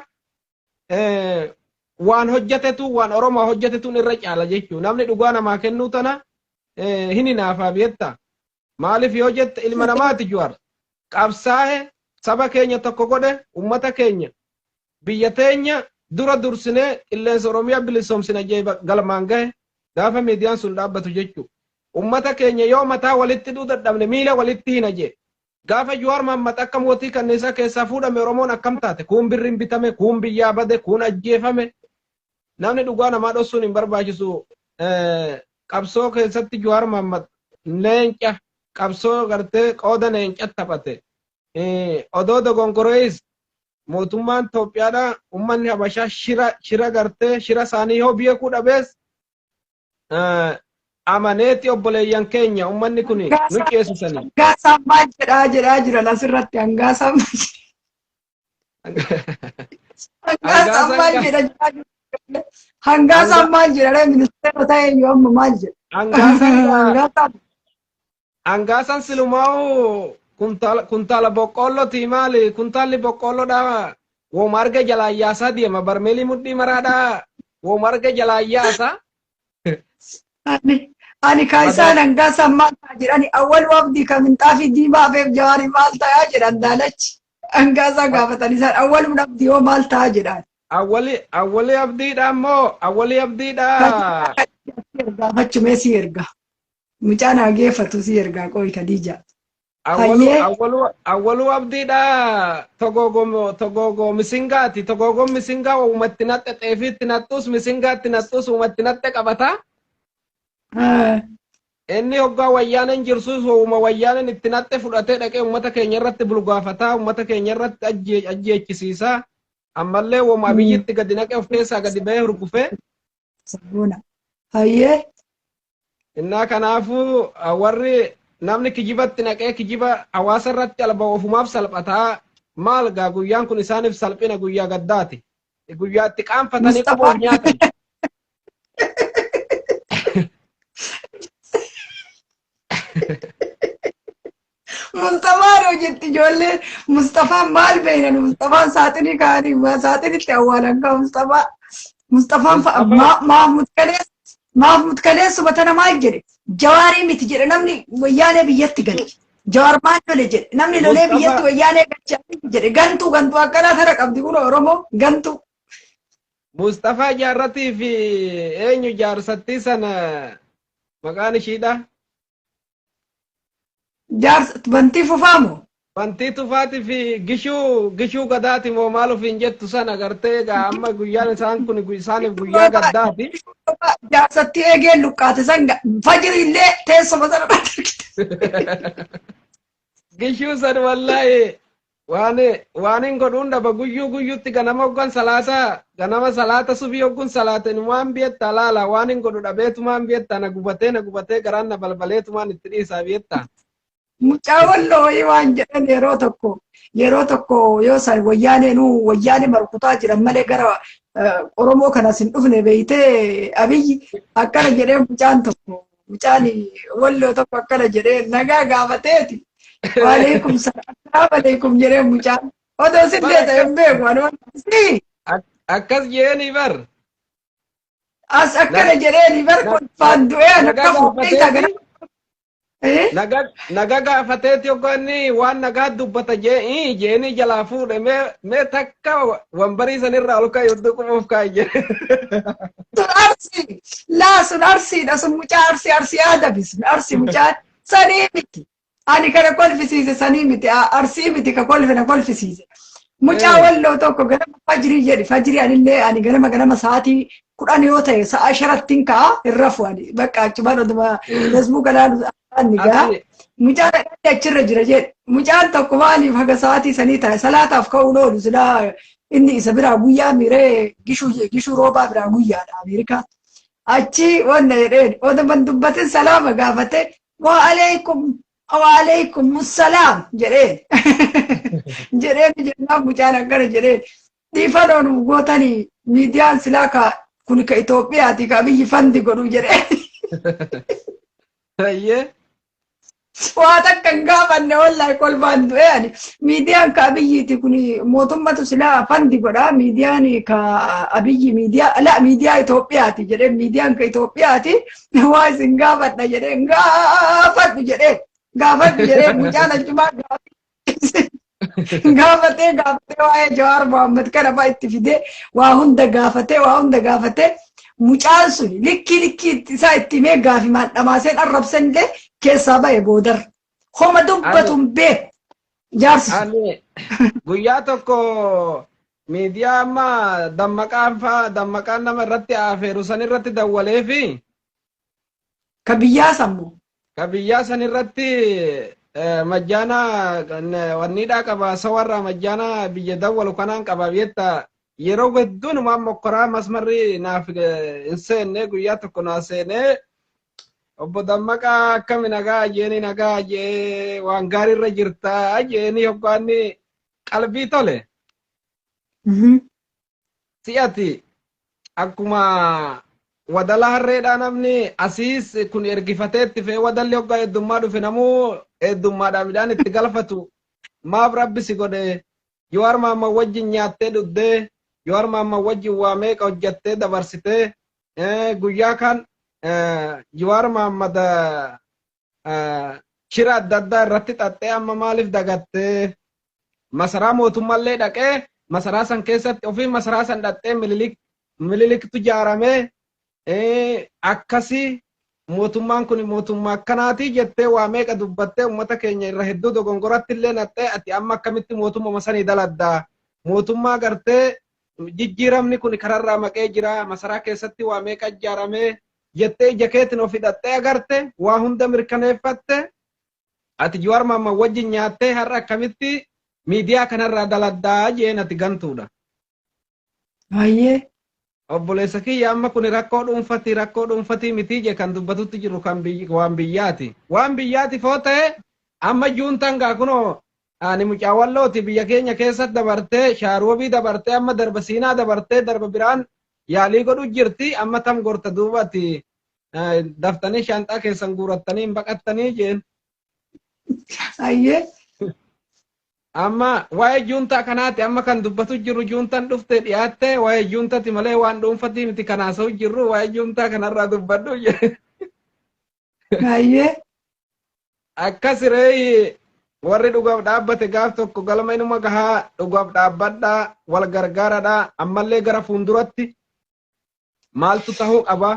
waan hojjatetu waan Oromoo hojjatetu irra caala jechuu. Namni dhugaa namaa kennuu tana hin hinaafa beekta. Maaliif yoo jette ilma namaati Jawaar. Qabsaa'e saba keenya tokko godhe ummata keenya biyya teenya dura dursinee qilleensa Oromiyaa bilisoomsina jee galmaan gahe gaafa miidiyaan sun dhaabbatu jechuu. Ummata keenya yoo mataa walitti dhuu dadhabne miila walitti hina jee. Gaafa Jawaar Muhammad akka mootii kanniisaa keessaa fuudhame Oromoon akkam taate kuun birriin bitame kuun biyyaa bade kuun ajjeefame. Namni dhugaa namaa dhossuun hin barbaachisu. Qabsoo keessatti Jawaar Muhammad leenca qabsoo gartee qooda leenca taphate. Odoo dogongorois mootummaan Itoophiyaadha ummanni Habashaa shira gartee shira isaanii yoo beekuu dhabees amaneeti obboleeyyan keenya ummanni kun nu ceesisanii. Hangaasaa maal jedhaa jiran asirratti hangaasaa maal jedha. Hangaasaa maal jedha ministeera ta'e yoo amma maal jedha. Hangaasan silumaa'u kuntaala boqqolloti maali kuntaalli boqqollodha wooma arga jalaayyaasaa deema barmeelii mudhii maraadha wooma arga jalaayyaasaa. Ani kaisaan hangaasaa maal ta'a jedhani awwal wabdii kaminxaafii diimaa feef Jawaarii maal ta'aa jedhan daalachi. Hangaasaa gaafatan isaan awwal abdii yoo maal ta'aa jedhan. Awwali abdiidha ammoo awwali abdiidha. Gaafachumee si erga. Mucaan hageeffatu si ergaa qoy Khadija. Awwalu abdiidha togogo misingaati togogo misingaa uumatti natte xeefiitti nattus misingaatti nattus uumatti natte qabata. Inni hoggaa wayyaanen jirsus uuma wayyaanen itti natte fudhatee dhaqee uummata keenya irratti bulgaafataa uummata keenya irratti ajjeechisiisaa ammallee uuma biyyitti gadi naqee of keessaa gadi ba'ee hurgufee. Hayyee. Innaa kanaafuu warri namni kijibatti naqee kijiba hawaasa irratti alba ofumaaf salphataa maal gaa guyyaan kun isaaniif salphina guyyaa gaddaati. Guyyaa itti qaanfatanii qaboof nyaatan. Mustafaan hojjetti ijoolleen Mustafaan maal beeynan Mustafaan saaxinii kaanii saaxinitti awwaalan kaa Mustafaan Mahmud Kaleessu batana maal jedhe Jawaarii miti jedhe namni wayyaanee biyyatti gale Jawaar maal lole jedhe namni lolee biyyatti wayyaanee galchaa jedhe gantuu akkanaa tana qabdi kun Oromoo gantuu. Mustafaa jaarratii fi eenyu jaarsattii sana maqaan ishiidha. Bantii Fufaamoo. Bantii Tufaatii fi Gishuu Gadaati moo maal ofiin jettu sana agartee egaa amma guyyaan isaan kun isaaniif guyyaa gaddaati. Jaarsattii eegeen luqqaate san fajiri illee teessuma sana argite. Gishuu san wallaahi waan hin godhuun dhaba guyyuutti ganama hoggan ganama salaata subii hoggun salaaten waan biyetta laala waan hin godhu dhabeetumaan biyetta na gubatee garaan na balbaleetumaan itti dhiisaa biyetta. Mucaa wallooyi waan jedhan yeroo tokko yoo san wayyaanee markutaa jiran malee gara Oromoo kanas hin dhufne beeytee Abiyyi akkana jedhee mucaan walloo tokko akkana jedhee nagaa gaafateeti. Waalaikum salaam assalamu alaikum jedhee mucaan odoo sillee ta'e hin beeku waan si. Akkas jeeni bar. as akkana jedheeni barko faandu'ee ana nagaa kafu isa gara nagaa gaafateeti yookaan waan nagaa dubbata jeeni jalaa fuudhe mee takka wambarii sanirraa ol kaa'e hedduu qubuuf kaa'e jedhe. sun arsi laa sun arsiidha sun mucaa arsi aadabis arsi mucaa sanii miti ani kana kolfisiise sanii miti arsii miti ka kolfina kolfisiise mucaa walloo tokko ganama fajrii jedhi fajrii anillee ani ganama sa'aatii 10 yoo ta'e sa'a 5 ka'a irra fuudhani bakka achumaan oduma Facebook ani gaa mucaa achirra jira jedhe mucaan tokko maaliif haga sa'aatii sanii ta'e salaataaf ka'uun oolu silaa inni isa biraa guyyaa miree gishuu roobaa biraa guyyaadha Ameerikaa achi wanna jedheen oduman dubbatin salaama gaafate wa alaikum salaam jedheen jedheen jennaan mucaan akkana jedheen dhiifanoon gootanii miidiyaan silaa ka kun ka Itoophiyaati ka biyyi fandi godhu jedheen. Waa takka hin gaafanne wallahi kolfaan du'e ani miidiyaan ka abiyyiiti kun mootummatu silaa fandi godha miidiyaan ka abiyyi miidiyaa Itoophiyaati jedheen miidiyaan ka Itoophiyaati waa isin gaafadha jedheen gaafadhu jedheen mucaan achumaa gaafatee waa'ee Jawaar Mohaammed kana fa'aa itti fidee waa hunda gaafatee mucaan sun likki isaa itti himee gaafi maadhamaaseen arrabsan illee keessaa ba'e boodar homa dubbatuun beek jaarsi. Guyyaa tokko miidiyaa amma dammaqaan nama irratti afeeru san irratti dawwalee fi ka biyyaa sammu. Ka biyyaa san irratti majjaana wanniidhaa qaba sawarraa majjaana biyya dawwalu kanaan qaba beektaa yeroo hedduun maan mokkoraa masmarri naaf hin seenne guyyaa tokko naa seenee obbo Dammaqaa akkami nagaa jee waan gaarii irra jirtaa jeeni yookaan qalbii tole. Si'ati akkuma wadala harreedhaa namni asiis kun ergifateetti fee wadalli hoggaa heddummaa dhufe namuu heddummaadhaan midhaan itti galfatu maaf rabbi si godhe Jawaar Mohaammed wajjin nyaattee dhuddee Jawaar Mohaammed wajjin waa meeqa hojjattee dabarsitee guyyaa kan Jawaar Mohaammed shira adda addaa irratti xaxxee amma maaliif dagattee masaraa mootummaallee dhaqee masaraa san keessatti ofii masaraa san dhaxxee mililiktu jaaramee akkasi mootummaan kun mootummaa akkanaati jettee waa meeqa dubbattee ummata keenya irra hedduu dogongoratti illee naxxee ati amma akkamitti mootummaa sanii daladdaa mootummaa gartee jijjiiramni kun kararraa maqee jira masaraa keessatti waa meeqa ijaaramee jettee ija keetiin of hidhattee agarte waa hunda mirkaneeffatte ati Jawaar Mohaammed wajjin nyaattee har'a akkamitti miidiyaa kanarraa daladdaa jeen ati gantuudha. Baay'ee. Obboleessa kiyya amma kun rakkoo dhuunfatii miti je kan dubbatutti jiru kan waan biyyaati foo ta'e amma juuntan gaa kunoo ani mucaa wallooti biyya keenya keessatti dabartee shaaroobii dabartee amma darba siinaa dabartee darba biraan yaalii godhu jirti amma tam gorta duubatti daftanii shaanxaa keessan guurattanii hin baqattanii jeen. Ayyee. Amma waa'ee juuntaa kanaati amma kan dubbatu jiru juuntan dhufte dhiyaatte waa'ee juuntati malee waan dhuunfatii miti kanaasa'u jirru waa'ee juuntaa kanarraa dubbadhu jee. Ayyee. Akkas ree warri dhugaaf dhaabbate gaaf tokko galma inuma gahaa dhugaaf dhaabbadhaa wal gargaaradhaa ammallee gara fuulduratti maaltu tahuu qaba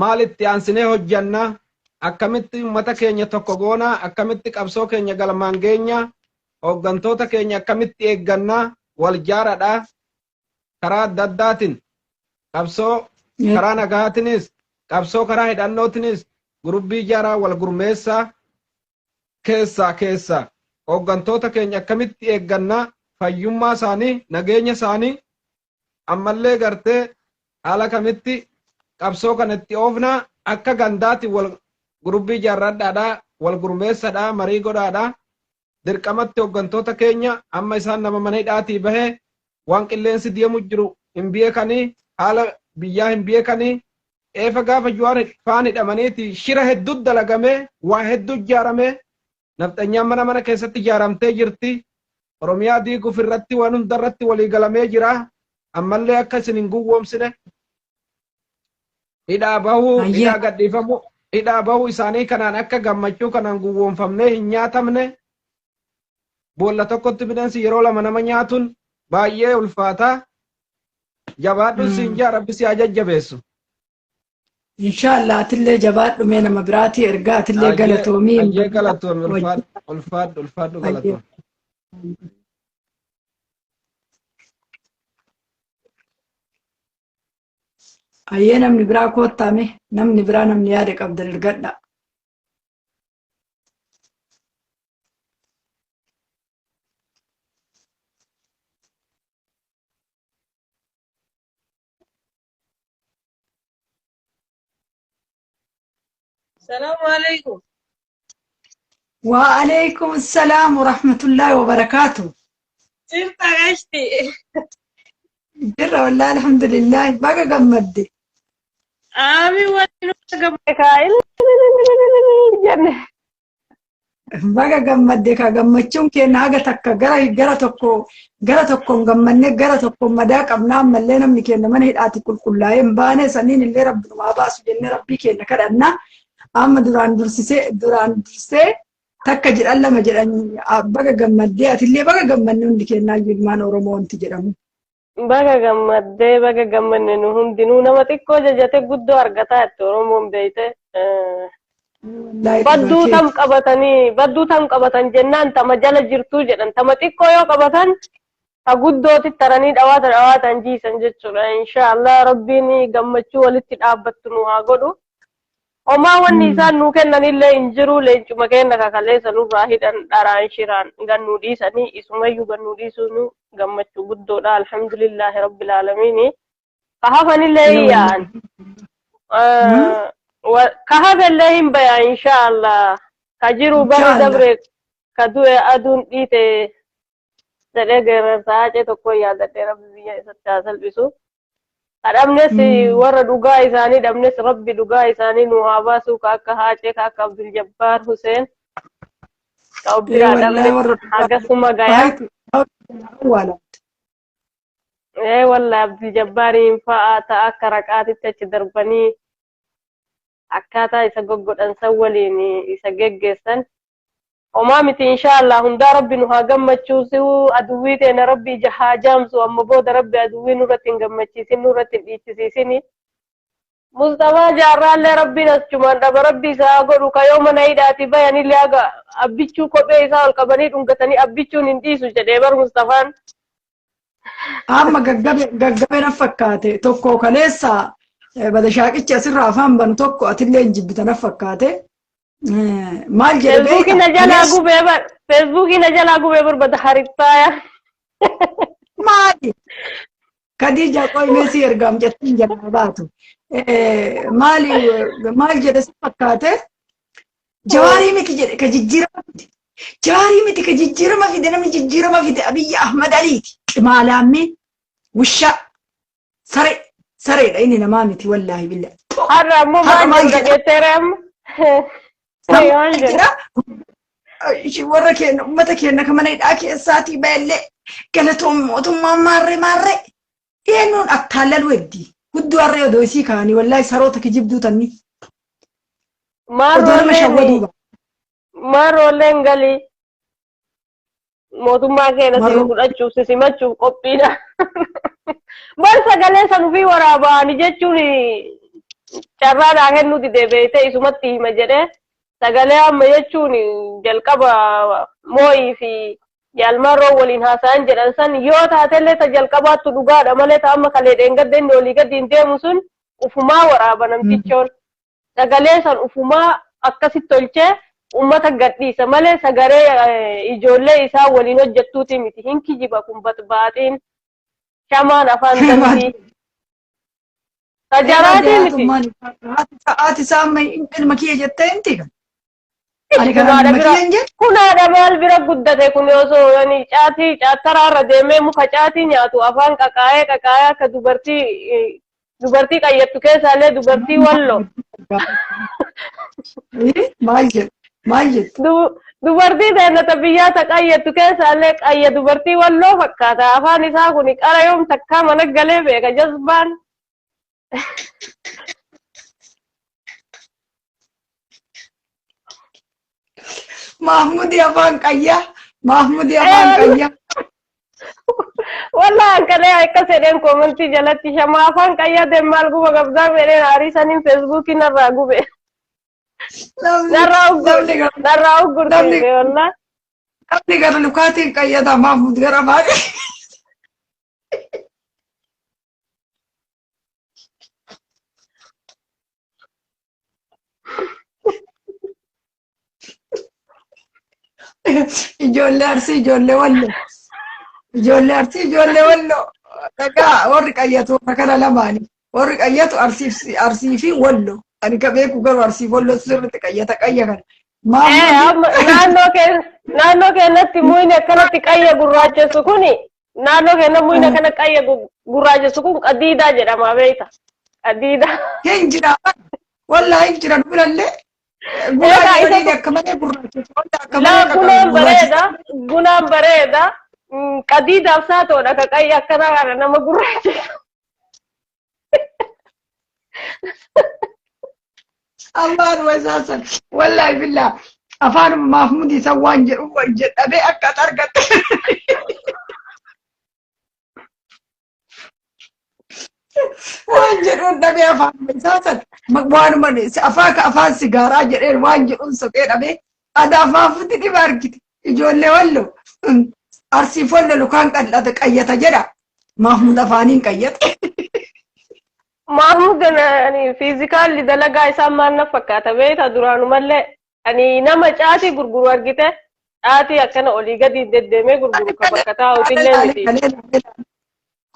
maal itti aansinee hojjanna akkamitti uummata keenya tokko goona akkamitti qabsoo keenya galmaan geenya hooggantoota keenya akkamitti eeggannaa wal jaaradhaa karaa adda addaatiin qabsoo karaa nagaatiinis qabsoo karaa hidhannootiinis gurubbii jaaraa wal gurmeessaa keessa hooggantoota keenya akkamitti eeggannaa fayyummaa isaanii nageenya isaanii ammallee gartee haala kamitti qabsoo kanatti oofnaa akka gandaati wal gurubbii jaarradhaadhaa wal gurmeessadhaa marii godhaadhaa dirqamatti hooggantoota keenya amma isaan nama mana hidhaatii bahee waan qilleensi deemu jiru hin beekanii haala biyyaa hin beekanii eefa gaafa Jawaar faan hidhamaniiti shira hedduu dalagamee waa hedduu ijaaramee nafxanyaan mana keessatti ijaaramtee jirti Oromiyaa diiguuf irratti waan hundarratti walii galamee jira ammallee akka isin hin gowwoomsine hidhaa bahuu Ayyee. hidhaa gadhiifamuu hidhaa bahuu isaanii kanaan akka gammachuu kanaan gowwoomfamnee hin nyaatamne boolla tokkotti bineensi yeroo lama nama nyaatuun baay'ee ulfaataa jabaadhu siin jaa rabbi si jajjabeessu. Inshallah atillee jabaadhu mee nama biraati ergaa atillee galatoomii. Ayyee galatoomi ulfaadhu galatoomi. Ayyee namni biraa koottaame namni biraa namni yaada qabdan ergadha. السلام عليكم. وعليكم السلام ورحمة الله وبركاته. صرت عشتي. جرى والله الحمد لله بقى قمدي. وين قمك جنة. بقى قمدي قمتشون كنا حاجة تكا gara tokkoon gammannee gara tokkoon madaa qabnaa ammallee namni keenya mana hidhaati qulqullaa'een baane saniin illee rabbi numaa baasu jennee rabbii keenya kadhannaa amma duraan dursee takka jedhan lama jedhan baga gammaddee atillee baga gammanne hundi kennaa ilmaan Oromoo wanti jedhamu. Baga gammanne nu hundinuu nama xiqqoo jajate guddoo argataa itti Oromoon beeyte. Badduu tam qabatan jennaan tama jala jirtuu jedhan tama xiqqoo yoo qabatan ta guddootti taranii dhawaatan jiisan jechuudha. Inshaallah rabbiin gammachuu walitti dhaabbattu nu haa godhu. Omaa wanni isaan nuu kennanillee hin jiru leencuma kenna kakaleessa nurraa hidhan dharaan shiraan gannuu dhiisanii isumayyuu gannuu dhiisuun gammachuu guddoodha alhamdulillahi rabbil aalamiin. Ka hafanillee yaa'an. Ka hafellee hin bayaa inshaallah. Ka jiru bari dabre ka du'e aduun dhiite jedhee geerarsaa hacee tokko yaadadhee rabbi biyya isatti haa salphisu. Dhabnes warra dhugaa isaanii dhabnes rabbi dhugaa isaanii nu haa baasu ka akka Haacee ka akka Abdul Jabbaar Huseen ka obbiraa dhabne akkasuma gayaa. Wallahi Abdul Jabbaariin fa'aa ta'a akka raqaatitti achi darbanii akkaataa isa goggodhan san waliin isa geggeessan. Omaa miti inshaallah hundaa rabbi nu haa gammachiisu aduwwii teena rabbi haa jaamsu amma booda rabbi aduwwii nurratti hin gammachiisin nurratti hin dhiichisiisini. Mustafaa jaarraallee rabbiin achumaan dhaba rabbi isaa godhu ka yoo mana hidhaati bayanillee haga abbichuu kophee isaa ol qabanii dhungatanii abbichuun hin dhiisu jedhee bar Mustafaan. Amma gaggabe na fakkaate tokko kaleessa badashaaqichi asirraa afaan banu tokko atillee hin jibbitan na fakkaate. Maal jedhee Feesbuukii na jalaa gubee barbada harittaaya. Maali? Khadija qoymee si ergaam jettiin jalaa baatu. Maal jedhe si fakkaate? Jawaarii miti jedhe ka jijjiirama fide. Jawaarii miti ka jijjiirama fide namni jijjiirama fide Abiyyi Ahmad Aliiti. Ximaalaammi Wushaa sareedha inni namaa miti wallaahi billah. Har'a ammoo maal jedheetteere amma? Warra keenya uummata keenya kan mana hidhaa keessaatii baay'ee galatoon mootummaan maarree eenyuun attaallalu heddi guddoo harree odoo isii kaanii wallaahi saroota kijibduu tanni. Maarrooleen galii mootummaa keenya si fudhachuuf si simachuuf qophiidha. Bar sagalee sanufii waraaba'anii jechuun carraadhaa kennuuti deebi'ee isumatti hima jedhee. Sagalee amma jechuun jalqaba moo'ii fi jaalmarroo waliin haasa'an jedhan san yoo taatellee ta jalqabaattu dhugaadha malee ta amma kalee dheengadde inni olii gadi hin deemu sun ufumaa waraaba namtichoon. Sagalee san ufumaa akkasitti tolchee uummata gadhiisa malee sagalee ijoollee isaa waliin hojjettuuti miti hin kijiba kun baaxiin shamaan afaan dambii. Tajaajilaa miti. Ati isaa amma ilma kiyya jettee inti kan. Kunaadha maal bira guddate kun osoo yani caatii caataraarra deemee muka caatii nyaatu afaan qaqaayee akka dubartii qayyattu keessaallee dubartii wallo. Maal jettu? Dubartii teennata biyyaa ta qayyattu keessaallee qayya dubartii walloo fakkaata afaan isaa kun qara yoom takkaa mana galee beeka jazbaan. Mahmudi afaan qayyaa. Mahmudi afaan qayyaa. Wallah akkana akka sedeen komentii jalatti shama afaan qayyaa deemal guba gabdaa fedheen hariisaniin feesbuukii narraa gube. Narraa uggurte wallah. Namni gara lukaatiin qayyada Mahmud gara maali? Ijoollee Arsii ijoollee Walloo. Ijoollee Arsii ijoollee Walloo. Dhagaa warri qayyatu kana lamaani. Warri qayyatu Arsii fi Walloo. Ani ka beeku garuu Arsii fi Walloo sirriitti qayyata qayya kana. Naannoo keenyatti muyni akkanatti qayya gurraachessu kuni naannoo keenya muyni akkana qayya gurraachessu kun qadiidaa jedhama beekta. Qadiidaa. Hin jira. Wallahi hin jira bilallee. Gurraachessu akka malee gurraachessu. Gunaan bareeda. Qadiidaaf saatoodha ka qayya akkana kana nama gurraachessu. Afaan wasaasan wallahi billah afaan Mahmudi isa waan jedhu jedhamee akka argatte. Waan jedhuun dhabee afaan wasaasan waanuma afaan sigaaraa jedheen waan jedhuun soqee dhabee aadaa afaan fuuti dhiba argite ijoollee Walloo Arsii Walloo lukaan qal'ata qayyata jedha Mahmud afaaniin qayyate. Mahmud ani fiizikaalli dalagaa isaa maal na fakkaata beekta duraanumallee ani nama caatii gurguru argite caatii akkana olii gadi deddeemee gurguru ka bakka taa'utillee miti.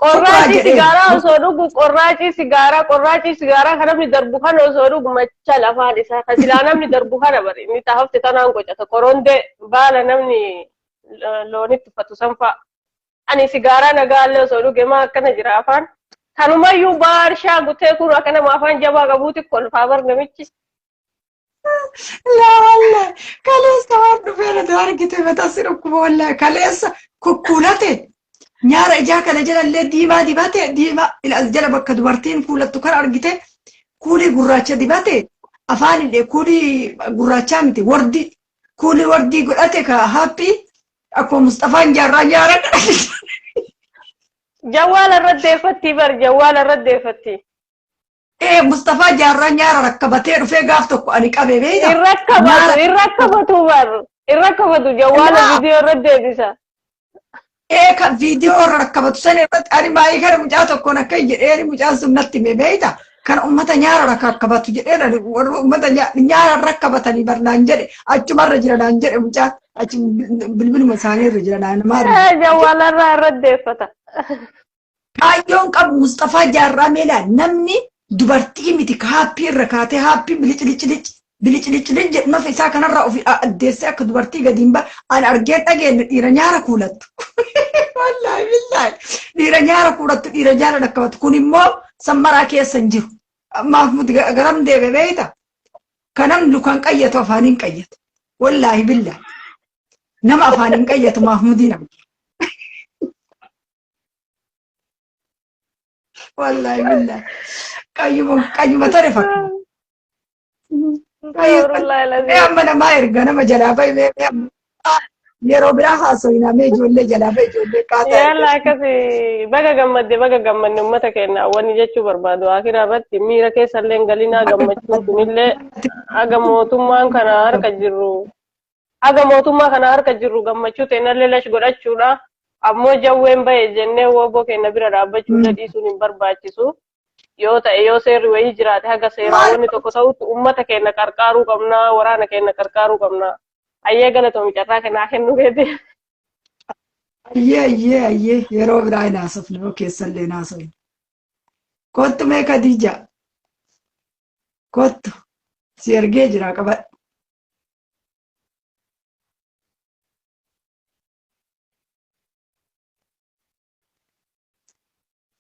Qorraacii sigaaraa osoo dhugu qorraacii sigaaraa kan namni darbu kana osoo dhugu macha lafaan isaa kan silaa namni darbu kana bari inni taafte tanaan qocata qorondee baala namni loonitti uffatu sanfaa. Ani sigaaraa nagaallee osoo dhuge maa akkana jira afaan. Kanumayyuu baarshaa gutee kun akka nama afaan jabaa qabuuti kolfaa bar namichi. Laa wallahi kaleessa waan dhufeera argite matassi dhukkuma wallahi kaleessa kukkuulate nyaara ijaa kana jalallee diimaa dibate diimaa as jala bakka dubartiin kuulattu kan argite kuulii gurraacha dibate afaan illee kuulii gurraachaa miti wardi kuulii wardii godhate ka haappii akkuma Mustafaan jaarraa nyaara Jawwaala irraddeeffatti bar jawwaala irraddeeffatti. Mustafaa jaarraa nyaara rakkabatee dhufee gaaf tokko ani qabee beeyta. Irrakkabatu jawwaala viidiyoo irraddeebisa. Kan viidiyoo irra rakkabatu san irratti ani baay'ee kana mucaa tokkoon akka jedheen mucaan sun natti hime beeyta. Kan uummata nyaara rakkabatu jedheen uummata nyaara rakkabatanii barnaan jedhe achumarra jira naan jedhe mucaan achi bilbiluma isaanii irra jira naan maali. Jawwaala irraa irraddeeffata. Kaayyoon qabu Mustafaa jaarraa meelaa namni dubartii miti ka haappii irra kaatee haappii bilicilic jedhu nafa isaa kanarraa ofii addeessee akka dubartii gadi hin ani argeen dhageenne dhiira nyaara kuulattu. Wallaahi billaahi dhiira nyaara kuulattu dhiira nyaara rakkabatu kun immoo sammaraa keessa hin jiru. Mahmud garam deebe beeyta. Kanam lukaan qayyatu afaaniin qayyatu. Wallaahi billaahi nama afaaniin qayyatu Mahmudiin arge. Wallahi billah. Qayyuma tare fakkaata. Amma namaa erga nama jalaa bahe yeroo biraa haasawinaa mee ijoollee jalaa bahe ijoollee qaataa. Yaalaa akkasii baga gammadne uummata keenya wanni jechuu barbaadu akira irratti miira keessallee galinaa gammachuun kunillee aga mootummaa kana harka jirru gammachuu ta'inallee lash godhachuudha. Ammoo jawween bahe jennee wooboo keenya bira dhaabbachuudha dhiisuun hin barbaachisu. Yoo ta'e yoo seerri wayii jiraate haga seeraa wanni tokko ta'utti uummata keenya qarqaaruu qabna waraana keenya qarqaaruu qabna. Ayyee galatoomii carraa kennaa kennuu beete. Ayyee yeroo biraa hin haasofne yoo keessallee hin haasofne. Kottu mee Khadija. Kottu si ergee jira qabadhu.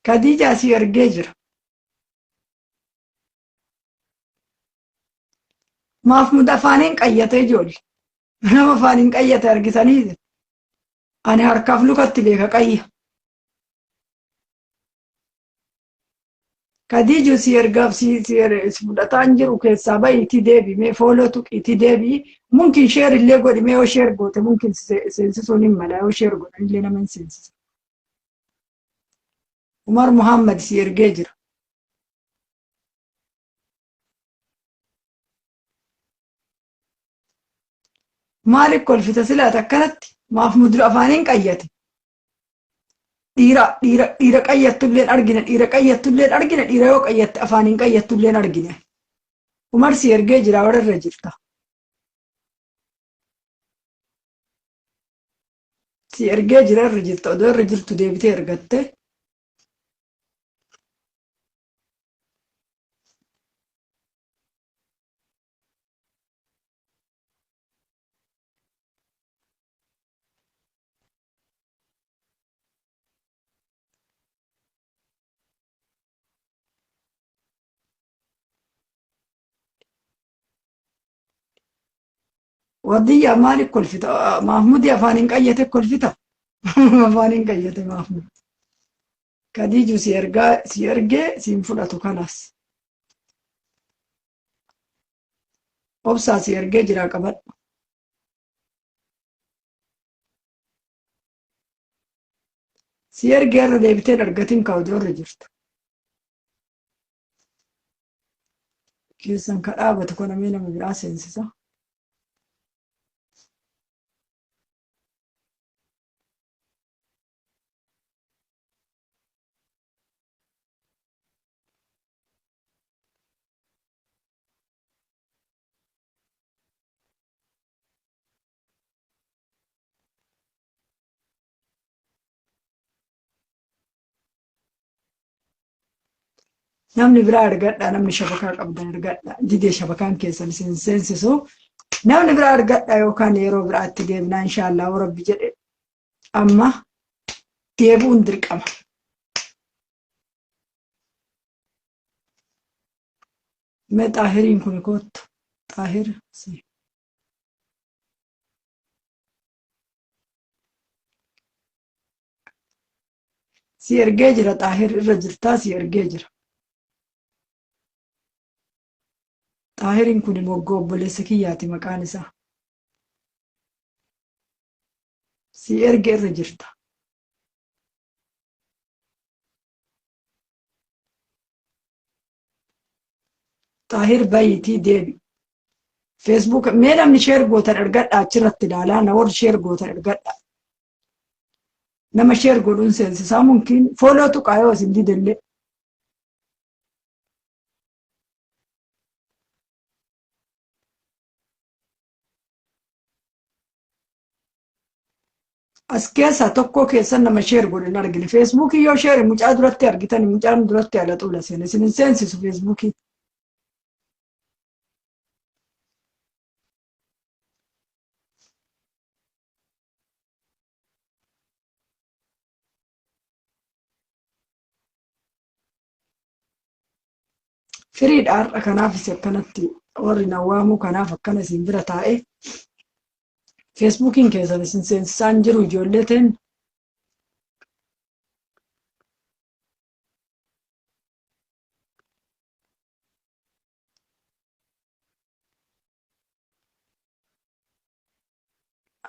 Khadija si ergee jira. Mahmud afaaniin qayyate ijoollee. Nama afaaniin qayyate argisanii ani harkaaf lukatti beeka qayya. Kadiju si ergaaf si fudhataan jiru keessaa bahiitii deebi mee fooloo tuqiitii deebi mumkin sheer illee godhi mee yoo sheer goote mumkin seensisuun hin mala yoo sheer godhan illee nama hin seensisa. Umar Muhammad si ergee jira. Maaliif kolfita silaata akkanatti maaf mudura afaaniin qayyate. Dhiira qayyattulleen argina dhiira qayyattulleen argina dhiira yoo qayyatte afaaniin qayyattulleen argina. Umar si ergee jira warra irra jirta. Si ergee jira irra jirta odoo irra jirtu deebitee ergatte. Wadiyyaa maaliif kolfita? Mahmudi afaaniin qayyate kolfita? Afaaniin qayyate Mahmud. Kadiju si ergee siin fudhatu kanas. Obsaa si ergee jiraa qabadhu. Si ergee irra deebitee argatiin kaa'u irra jirtu. Keessan ka dhaabatu kana mee nama biraa seensisa. Namni biraa argadha namni shabakaa qabdan argadha didee shabakaan keessan isin seensisu namni biraa argadha yookaan yeroo biraatti deemnaa inshaallah rabbi jedhe amma deebuun dirqama. Mee xaahiriin kun kootu xaahir si ergee jira xaahir irra jirtaa si ergee jira. Xaahiriin kun moggoo obboleessa kiyyaati maqaan isaa. Si erge irra jirta. Xaahir bayitii deebi. Facebook mee namni sheer gootan argadha achirratti ilaalaa na warri sheer gootan argadha. Nama sheer godhuun seensisaa mumkin fooloo tuqaa yoo isin didillee. As keessaa tokko keessan nama sheer godhan argine. Feesbuukii yoo sheer mucaa duratti argitan mucaan duratti ala xuula seene isin hin seensisu feesbuukii. Firiidha har'a kanaaf isa akkanatti warri na waamuu kanaaf akkana isin bira taa'e. Feesbuukiin keessan isin seensisaan jiru ijoollee ta'en.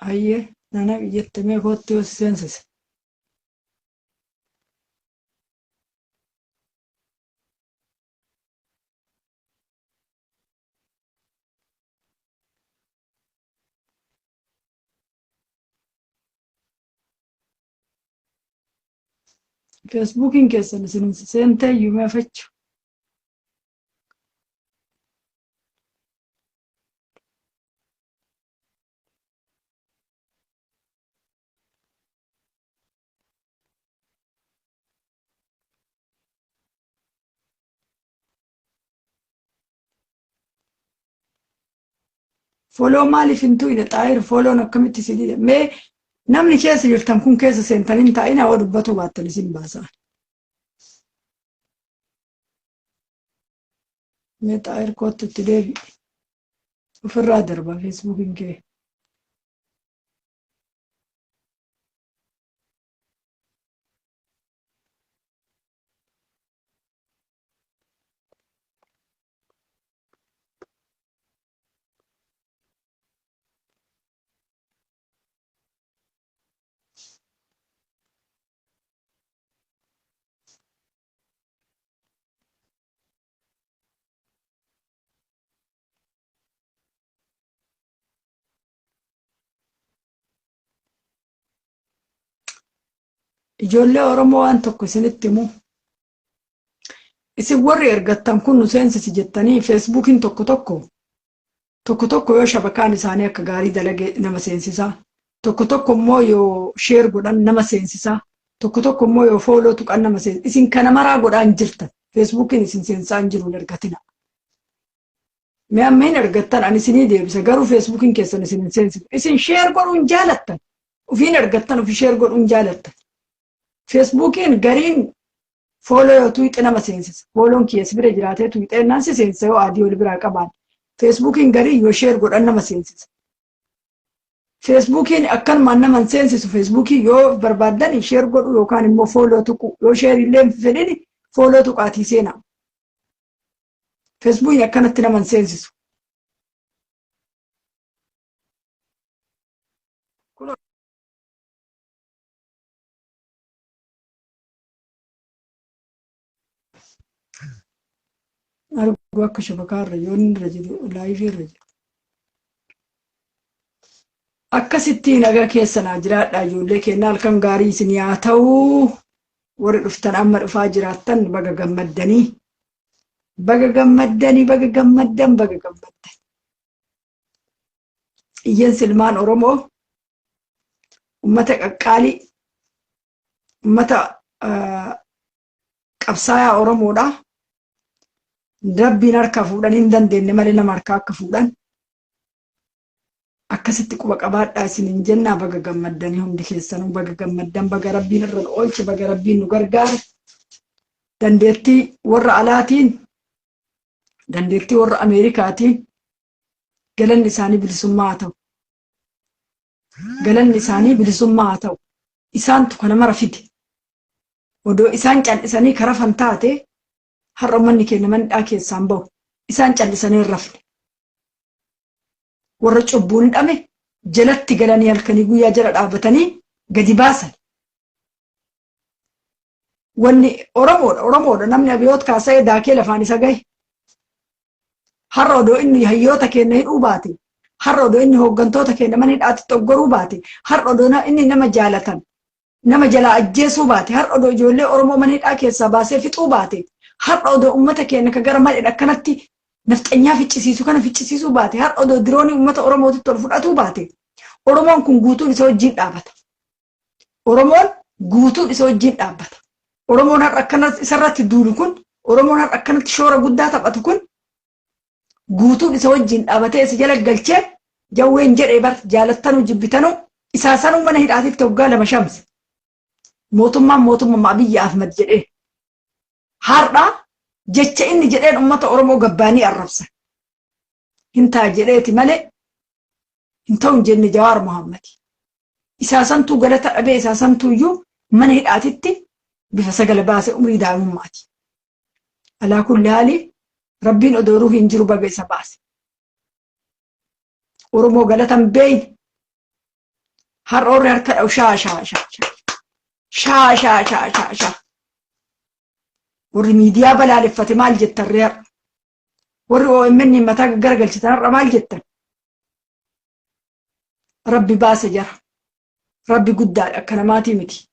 Ayyee nana jette mee kootti yoo seensise. Feesbuukiin keessan isin seentee yuumee fachu. Foloo maaliif hin tu'ine xaahir foloon akkamitti si dide mee namni keessa jirtan kun keessa seentan hin taa'ina yoo dubbatu baattan isin baasaa. Mee xaahir kootti itti deebi. Ofirraa darba feesbuukiin kee. ijoollee Oromoo waan tokko isinitti himu. Isin warri ergattan kun nu seensisi jettanii feesbuukiin tokko tokko yoo shabakaan isaanii akka gaarii dalage nama seensisaa. Tokko tokko immoo yoo sheer godhan nama seensisaa. Tokko tokko immoo yoo fooloo tuqan nama seensisa. Isin kana maraa godhaan jirtan. Feesbuukiin isin seensaa hin jiru ergatina. Mee ammeen ergattan ani isinii deebisa garuu feesbuukiin keessan isin hin seensisu. Isin sheer godhuun jaalattan. Ufiin ergattan ufi sheer godhuun jaalattan. Feesbuukiin gariin fooloo yoo tuuyixe nama seensisa. Fooloon kiyya bira jiraatee tuuyixeennaan si seensisa yoo adii ol biraa qabaan. Feesbuukiin garii yoo sheer godhan nama seensisa. Feesbuukiin akkanumaan nama seensisu feesbuukii yoo barbaaddan sheer godhu yookaan immoo fooloo tuqu yoo sheer illee fedhini fooloo tuqaatii seenaa. Feesbuukiin akkanatti nama seensisu. Argu akka shabakaarra yoo inni irra jiru laayifii irra jiru. Akkasitti nagaa keessanaa jiraadhaa ijoollee keenya halkan gaarii isin yaa ta'uu warri dhuftan amma dhufaa jiraattan baga gammaddanii. Baga gammaddan. Iyyan ilmaan Oromoo ummata qaqqaalii ummata qabsaayaa Oromoodha. Rabbiin harka fuudhan hin dandeenye malee nama harkaa akka fuudhan. Akkasitti quba qabaadhaa isiniin jennaa baga gammaddanii hundi keessanuu baga gammaddan baga Rabbiin irra oolche baga Rabbiin nu gargaare. Dandeettii warra alaatiin dandeettii warra Ameerikaatiin galanni isaanii bilisummaa haa ta'u. Galanni isaanii bilisummaa haa ta'u. Isaantu kana mara fide. Odoo isaan cal'isanii kara fantaate har'a manni keenya mandhaa keessaan bahu. Isaan cal'isanii hin rafne. Warra cubbuun hidhame jalatti galanii halkanii guyyaa jala dhaabbatanii gadi baasan. Wanni Oromoodha namni abiyoot kaasee daakee lafaan isa gahe. Har'a odoo inni hayyoota keenya hidhuu baate. Har'a odoo inni hooggantoota keenya mana hidhaatti xoggoruu baate. Har'a odoo inni nama jaalatan. Nama jalaa ajjeesuu baate. Har'a odoo ijoollee Oromoo mana hidhaa keessaa baasee fixuu baate. Har'a odoo ummata keenya ka gara malee akkanatti nafxanyaa ficcisiisu kana ficcisiisuu baate. Har'a odoo diroonii ummata Oromootitti ol fudhatuu baate. Oromoon kun guutuun isa wajjin dhaabbata. Oromoon guutuun isa wajjin dhaabbata. Oromoon har'a akkanatti isarratti duulu kun Oromoon har'a akkanatti shoora guddaa taphatu kun guutuun isa wajjin dhaabatee isa jala galchee jawween jedhee bar jaalattanuu jibbitanuu isaa sanuu mana hidhaatitti waggaa 2 shamse. Mootummaa Abiyyi Ahmad jedhee. Har'a jecha inni jedheen ummata Oromoo gabbaanii arrabsa. Hintaa jedheeti malee hin ta'u jenne Jawaar Mohammad. Isaa santuu galata dhabee isaa santuu iyyuu mana hidhaatitti bifa sagala baase umrii daa'imummaati. Alaa kulli haali Rabbiin odoo ruuhi hin jiru baga isa baase. Oromoo galatan beeyne. Har'a orri harka dha'u shaa. Warri miidiyaa balaaleffate maal jettan reer? Warri OMN mataa garagalchitan har'a maal jettan? Rabbi baase jara. Rabbi guddaadha akka namaatii miti.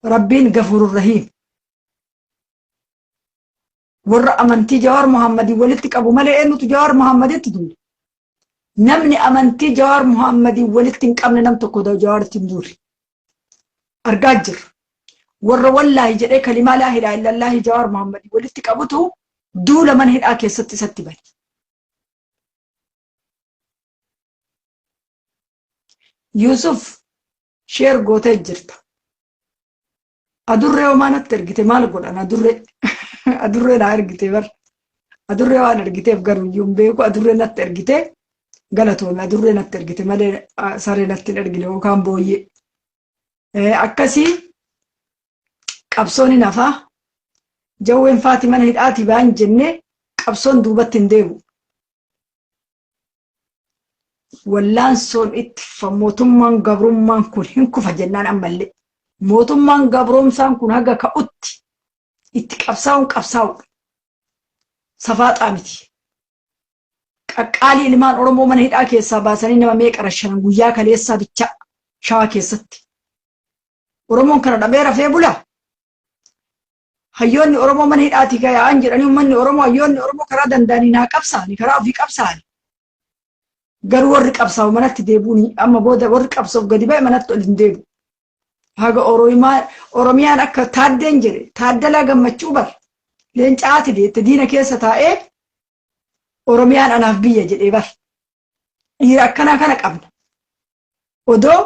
Rabbiin Gafuurur Rahiim. Warra amantii Jawaar Mohammadii walitti qabu malee eenyutu Jawaar Mohammaditti duule? Namni amantii Jawaar Mohammadii walitti hin qabne nam tokko Jawaaritti hin duule. Argaa jirra. Warra wallaahi jedhee kalimaa laa ilaaha illallaahi Jawaar Mohammadii walitti qabutu duula mana hidhaa keessatti isatti bane. Yusuf sheer gootee jirta. Adurree homaa natti ergite maal godhan adurree naa ergite bar. Adurree waan ergiteef garuu iyyuu hin beeku adurree natti ergite galatoome adurree natti ergite malee saree natti hin ergine yookaan booyyee. Akkasii qabsoon hin hafaa jawween faati mana hidhaati baan jennee qabsoon duubatti hin deemu. Wallaansoon itti mootummaan gabrummaan kun hin kufa jennaan ammallee. Mootummaan gabroomsaan kun haga ka'utti itti qabsaa'u. Safaaxaa miti. Qaqqaalii ilmaan Oromoo mana hidhaa keessaa baasanii nama meeqa rashanan guyyaa kaleessaa bicha Shawaa keessatti. Oromoon kana dhabee rafee bula. Hayyoonni Oromoo mana hidhaati gaa'aan jedhanii uummanni Oromoo hayyoonni Oromoo karaa danda'anii naa qabsaani karaa ofii qabsaani. Garuu warri qabsaa'u manatti deebuuni amma booda warri qabsoof gadi ba'e manatti ol hin deebu. Haga Oromiyaan akka Taaddeen jedhe Taaddalaa Gammachuu bar leencaati deette diina keessa taa'ee Oromiyaan anaaf biyya jedhee bar. Dhiira akkanaa kana qabna. Odoo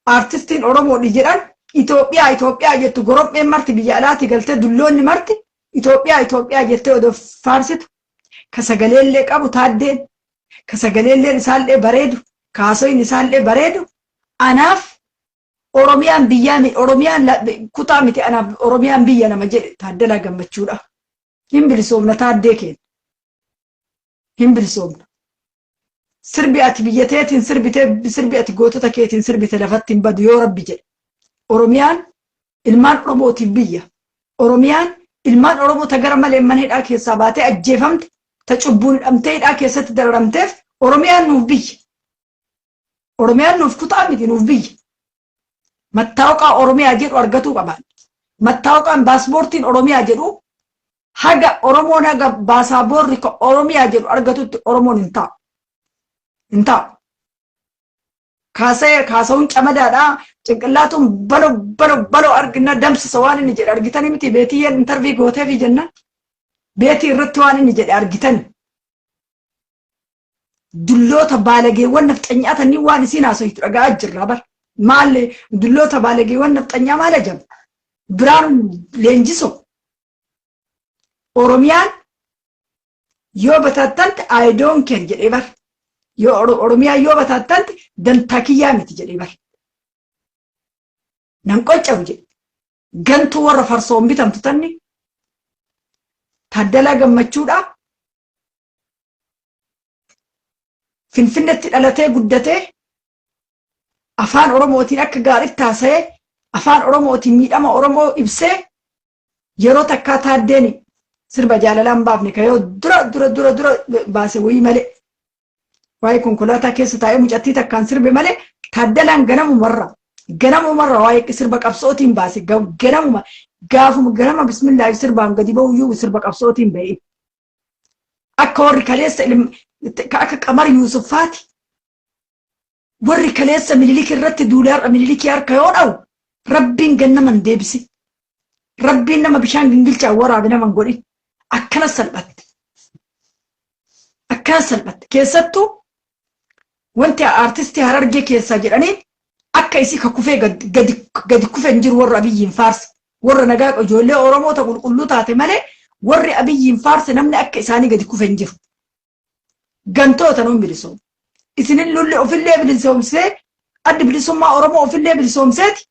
artistiin Oromoodhi jedhan Itoophiyaa jettu goropheen marti biyya alaati galtee dulloonni marti Itoophiyaa jettee odoo faarsitu ka sagaleellee qabu Taaddeen ka sagaleelleen isaallee bareedu kaasoyin isaallee bareedu anaaf Oromiyaan biyyaa Oromiyaan kutaa miti anaaf Oromiyaan biyya nama jedhe Taaddalaa Gammachuudha. Hin bilisoomna Taaddee keenya. Hin bilisoomna. Sirbi ati biyyateetiin sirbi ati gootota keetiin sirbite lafatti hin badu yoo Rabbi jedhe. Oromiyaan ilmaan Oromootiif biyya. Oromiyaan ilmaan Oromoota gara malee mana hidhaa keessaa baatee ajjeefamte ta cubbuun hidhamtee hidhaa keessatti dararamteef Oromiyaan nuuf biyya. Oromiyaan nuuf kutaa miti nuuf biyya. Mattaawqaa Oromiyaa jedhu argatuu qaban. Mattaawqaan baaspoortiin Oromiyaa jedhu haga Oromoon haga baasaboorri Oromiyaa jedhu argatutti Oromoon hin taa'u. Hin taa'u. Kaasawun camadaadhaa cinqillaatuun baloo argina damsisa waan inni jedhe argitanii miti beetiyyeen intarvii gooteefi jenna. Beetii irratti waan inni jedhe argitani. Dulloota baalageewwan nafxanyaatanii waan isiin haasoyitu dhaga'aa jirra bar. Maallee dulloota baalageewwan nafxanyaa maal ajabu? Biraan leenjisoo. Oromiyaan yoo batattante I don't care jedhee bar. Yoo Oromiyaa yoo batattante dantaa kiyyaa miti jedhee bar. Nan qoccabu jedhe. Gantuu warra farsoon bitamtu tanni Taaddalaa Gammachuudha. Finfinneetti dhalatee guddatee afaan Oromootiin akka gaariitti haasa'ee afaan Oromootiin miidhama Oromoo ibsee yeroo takkaa Taaddeeni sirba jaalalaan baafne ka yoo dura baase wayii malee waa'ee konkolaataa keessa taa'ee mucattii takkaan sirbe malee Taaddalaan ganamumarra waa'ee sirba qabsootiin baase ganama bismillaahi sirbaan gadi ba'uyyuu sirba qabsootiin ba'e. Akka warri kaleessa akka Qamar Yuusuffaati warri kaleessa Minilikii irratti duulaarra Minilikii harka yoo dha'u Rabbiin gannaman deebise. Rabbiin nama bishaan gingilchaan waraabe naman godhi. Akkana salphatte. Keessattuu wanti artistii Harargee keessaa jedhanii akka isii kakufee gadi kufee hin jiru warra Abiyyiin faarse. Warra nagaa ijoollee Oromoota qulqulluu taate malee warri Abiyyiin faarse namni akka isaanii gadi kufee hin jiru. Gantoota nuun bilisoom. Isinin lulli ofillee bilisoomsee addi bilisummaa Oromoo ofillee bilisoomseeti.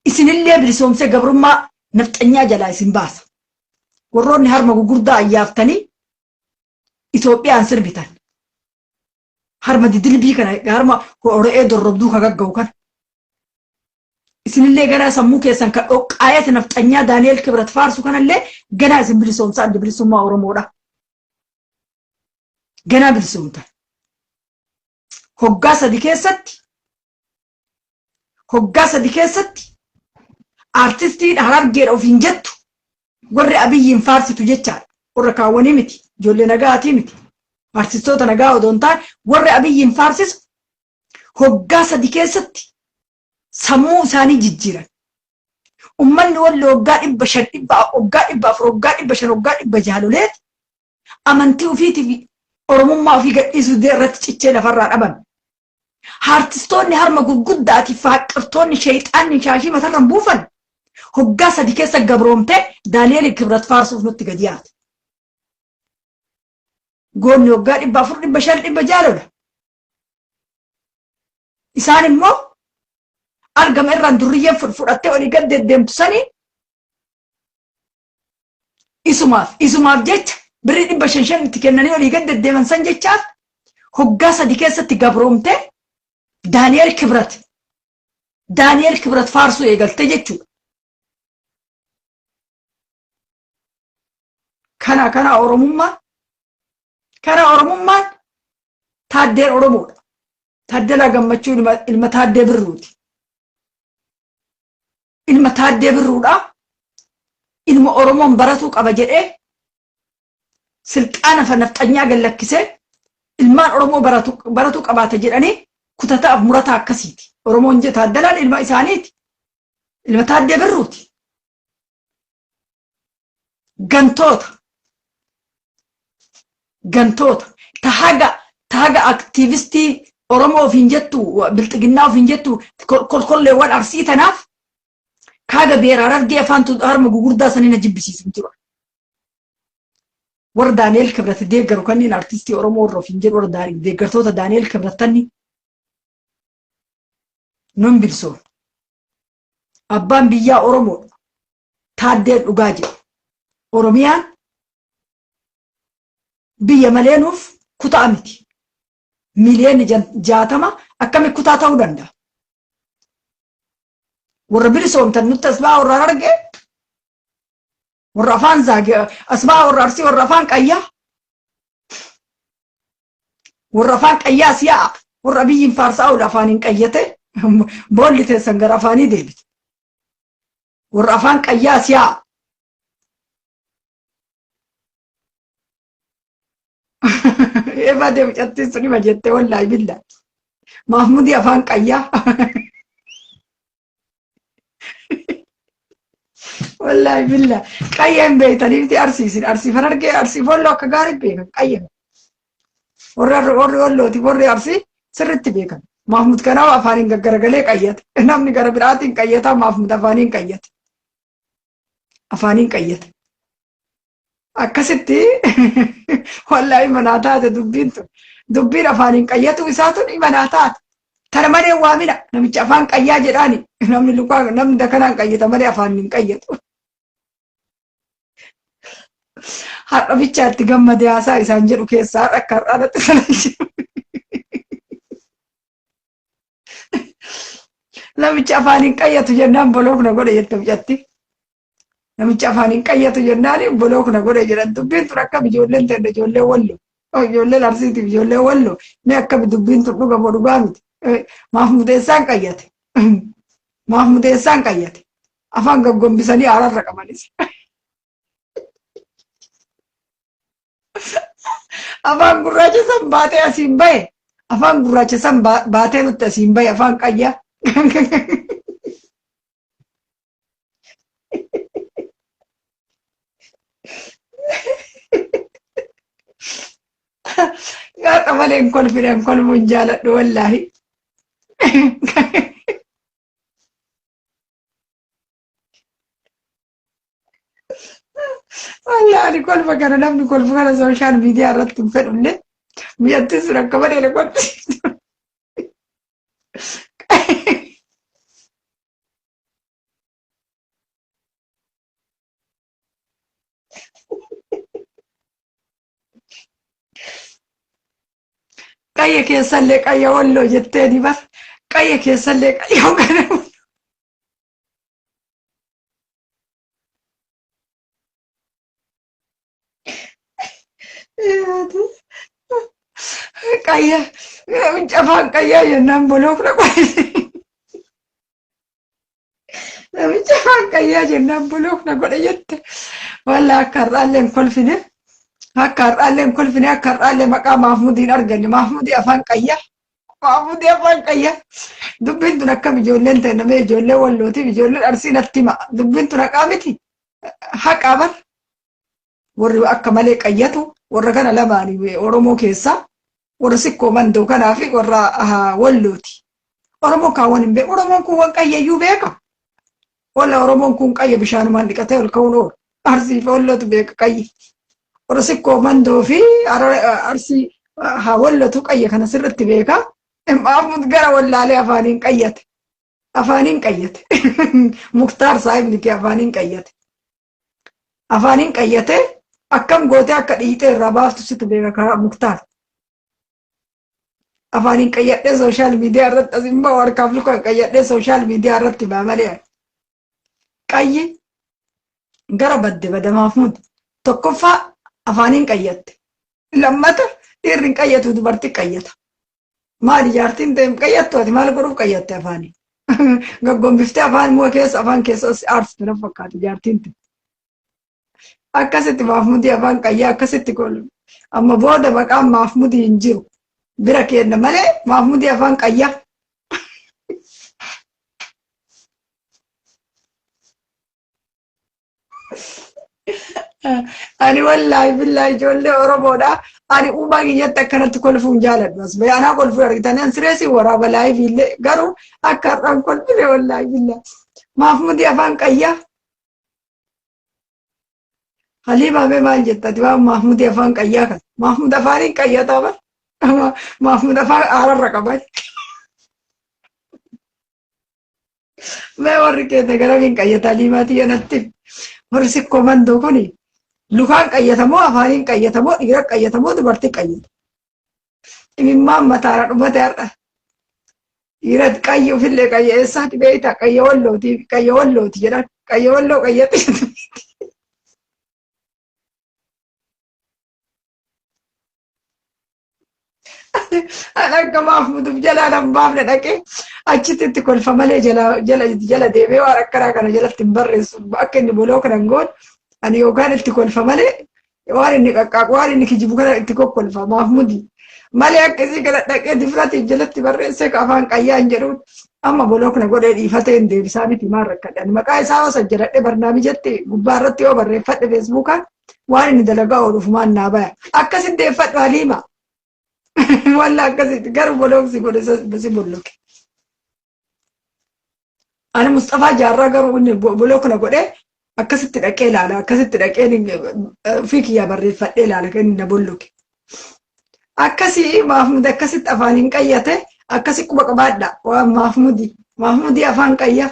Isinillee bilisoomsee gabrummaa nafxanyaa jalaa isin baasa. Warroonni harma gugurdaa ayyaaftanii Itoophiyaan sirbitan. Harma didilbii kana harma re'ee dorrobduu ka gagga'u kana. Isinillee ganaa sammuu keessan ka dhoqqaayete nafxanyaa Daani'el Kibrat faarsu kanallee ganaa isin bilisoomsa addi bilisummaa Oromoodha. Ganaa bilisoomta. Hoggaa sadi keessatti artistiin Harargeedha ofiin jettu warri Abiyyiin faarsitu jechaadha. Warra kaawwanii miti. Ijoollee nagaatii miti. Artistoota nagaa odoo hin taane warri Abiyyiin faarsisu hoggaa sadi keessatti sammuu isaanii jijjiiran. Uummanni walli hoggaa 500, hoggaa 400, hoggaa 500, hoggaa 600 jaaloleeti amantii ofiitiif Oromummaa ofii gadhiisuu irratti cichee lafarraa dhaban. Artistoonni harma gurguddaatiif faaqirtoonni sheexaanni shaashii matarraan buufan hoggaa sadi keessa gabroomtee Daani'el Kibrat faarsuuf nutti gadi yaate. Goonni hoggaa 400, 500, 600 jaalola. Isaan immoo argama irraan durriyyeen fudhattee olii gad deddeemtu sanii isumaaf jecha birrii 500 itti kennanii olii gad deddeeman san jechaaf hoggaa sadi keessatti gabroomtee Daani'el Kibrat faarsuu eegalte jechuudha. Kana Oromummaan Taaddeen Oromoodha. Taaddalaa Gammachuu ilma Taaddee Birruuti. ilma Taaddee Birruudha ilma Oromoon baratuu qaba jedhee silxaana fanafxanyaa gallakkisee ilmaan Oromoo baratuu qabaata jedhanii kutataaf murataa akkasiiti. Oromoon Taaddalaan ilma isaaniiti. Ilma Taaddee Birruuti. Gantoota. Tahaga aktiivistii Oromoo ofiin jettu bilxiginnaa ofiin jettu kolkolleewwan arsii tanaaf kaaga beeraa argee afaan harma gugurdaa sanii na jibbisiisan jiru. Warra Daani'el Kibrat deeggaru kanneen artistii Oromoo warra ofiin jedhu warra deeggartoota Daani'el Kibrattanni nun bilsoon. Abbaan biyyaa Oromoo Taaddeen dhugaa jedhu. Oromiyaan biyya maleenuuf kutaa miti. Miliyoonni 60 akkami kutaa ta'uu danda'a. Warra bilisoomtan nutti asbaa warra arge warra afaan zaage asbaa warra arsii warra afaan qayyaa siyaa warra biyyiin faarsaa ol afaaniin qayyate boolli teessan gara afaanii deebite. Warra afaan qayyaa siyaa Eva de bichatti suni majette wallahi billah. Mahmudi afaan qayyaa. Wallahi billah. Qayyan beeytaniifti arsiisin arsiifan argee arsiifolloo akka gaarii beekan qayyan. Warri wallooti warri arsii sirriitti beekan. Mahmud kanaaf afaaniin gaggaragalee qayyate. Namni gara biraatiin qayyataa Mahmud afaaniin qayyate. Afaaniin qayyate. Akkasitti wallahi manaa taate dubbiin afaaniin qayyatu isaatun manaa taate. Tana malee waamina namicha afaan qayyaa jedhaani namni dakanaan qayyata malee afaaniin qayyatu. Har'a bichaatti gammadee haasaa isaan jedhu keessaa akka har'aadatti sana jiru. Namicha afaaniin qayyatu jennaan boloofna godhe jette bichatti. Namicha afaaniin qayyatu jennaan boloofna godhe jedhan dubbiin tun akkam ijoolleen ta'e ijoollee wallo. Ijoolleen arsiitiif ijoollee wallo mee akkam dubbiin tun dhugaa miti. Mahmudeessaan qayyate. Mahmudeessaan qayyate. Afaan gaggombisanii haararra qabanis. Afaan gurraacha san baatee asiin bahe. Afaan gurraacha san baatee nutti asiin bahe afaan qayyaa. Gaafa malee kolfidhan kolmuun jaaladhu wallaahi. Wallahi kolfa kana namni kolfa kana sooshaal miidiyaa irratti hin fedhullee biyyattiin sun akka malee na kolfisiisu. Qayya keessallee qayya walloo jetteeni bar qayya keessallee qayya hogana. Qayya afaan qayyaa jennaan boloofna godhe. Namicha afaan qayyaa jennaan boloofna godhe jette. Wallaahi akka har'aalleen kolfine. Akka har'aalleen kolfine akka har'aallee maqaa Mahmudiin arganne Mahmudii afaan qayyaa. Mahmudii afaan qayyaa. Dubbiin tun akkam ijoolleen ta'e namee ijoollee wallootiif ijoolleen arsii natti hima. Dubbiin tun haqaa miti. Haqaa bar. Warri akka malee qayyatu warra kana lamaanii Oromoo keessaa warra sikkoo mandoo kanaa fi warra wallooti. Oromoo kaawwan hin beeku. Oromoon kun waan qayyayyuu beeka. Walla Oromoon kun qayya bishaanumaan dhiqatee ol ka'uun oolu. Arsii fi wallootu beeka qayyi. Warra sikkoo mandoo fi arsii wallootu qayya kana sirriitti beeka. Mahmud gara wallaalee afaaniin qayyate. Afaaniin qayyate. Muktaar saahibni kee afaaniin qayyate. Afaaniin qayyate akkam gootee akka dhiitee irraa baaftu situ beeka karaa Muktaar. Afaaniin qayyadhee sooshaal miidiyaa irratti asimmoo harkaaf luka qayyadhee sooshaal miidiyaa irratti baamalee. Qayyi gara bada Mahmud tokkoffaa afaaniin qayyatte. Lammata dhiirri hin qayyatu dubartii qayyata. Maali jaartiin ta'e qayyattu ati maal godhuuf qayyatte afaanii? Gaggombifte afaan keessa aarsitu na fakkaata jaartiin. Akkasitti Mahmudii afaan qayyaa akkasitti kolfu. Amma booda maqaan Mahmudii hin jiru. Bira kenna malee Mahmudii afaan qayyaa. Ani wallahi billahi ijoollee Oromoodha. Ani uumaa kiyyatti akkanatti kolfuun jaaladhu. As bayaanaa kolfuu argitanii an sireesii waraaba laayif illee garuu akka har'aan kolfine wallahi billahi. Mahmudii afaan qayyaa. Halima be maal jettati waan Mahmudii afaan qayyaa kan. Mahmud afaaniin qayyataa bar. Mahmud afaan aararra qaban. Mee warri keenya garamiin qayyata Halimaatii yanatti. Warri sikkoo mandoo kuni lukaan qayyatamoo afaaniin qayyatamoo dhiira qayyatamoo dubartii qayyata. Imimmaan mataara dhumate har'a. Dhiira qayyi ofillee qayyeessaa dhibeeyta qayya wallooti jedhan qayya walloo qayyate. Akka Mahmuduuf jalaa nan baafne dhaqee achitti itti kolfa malee jala deemee waan akkanaa kana jalatti hin barreessu akka inni boloo kana goon ani yookaan itti kolfa malee waan inni qaqqaaqu waan inni kijibu kana itti kokkolfa Mahmudii malee akkasii kana dhaqee difratiif jalatti barreessee afaan qayyaa hin jedhuun amma boloo kana godhee dhiifatee hin deebisaa miti maal rakkadhan maqaa isaa osoo jedhadhe barnaamijatti gubbaa irratti yoo barreeffadhe feesbuukaan waan inni dalagaa ooluuf maan naa baya akkasin deeffadhu Halima. Walla akkasitti garuu bolooksi godhe si bolloke. Ani Mustafaa Jaarraa garuu inni boloo kana godhe akkasitti dhaqee ilaala akkasitti dhaqee ofii kiyyaa barreeffadhee ilaala kan inni na bolloke. Akkasii Mahmud akkasitti afaaniin qayyate akkasii quba qabaadha waan Mahmudii afaan qayyaa.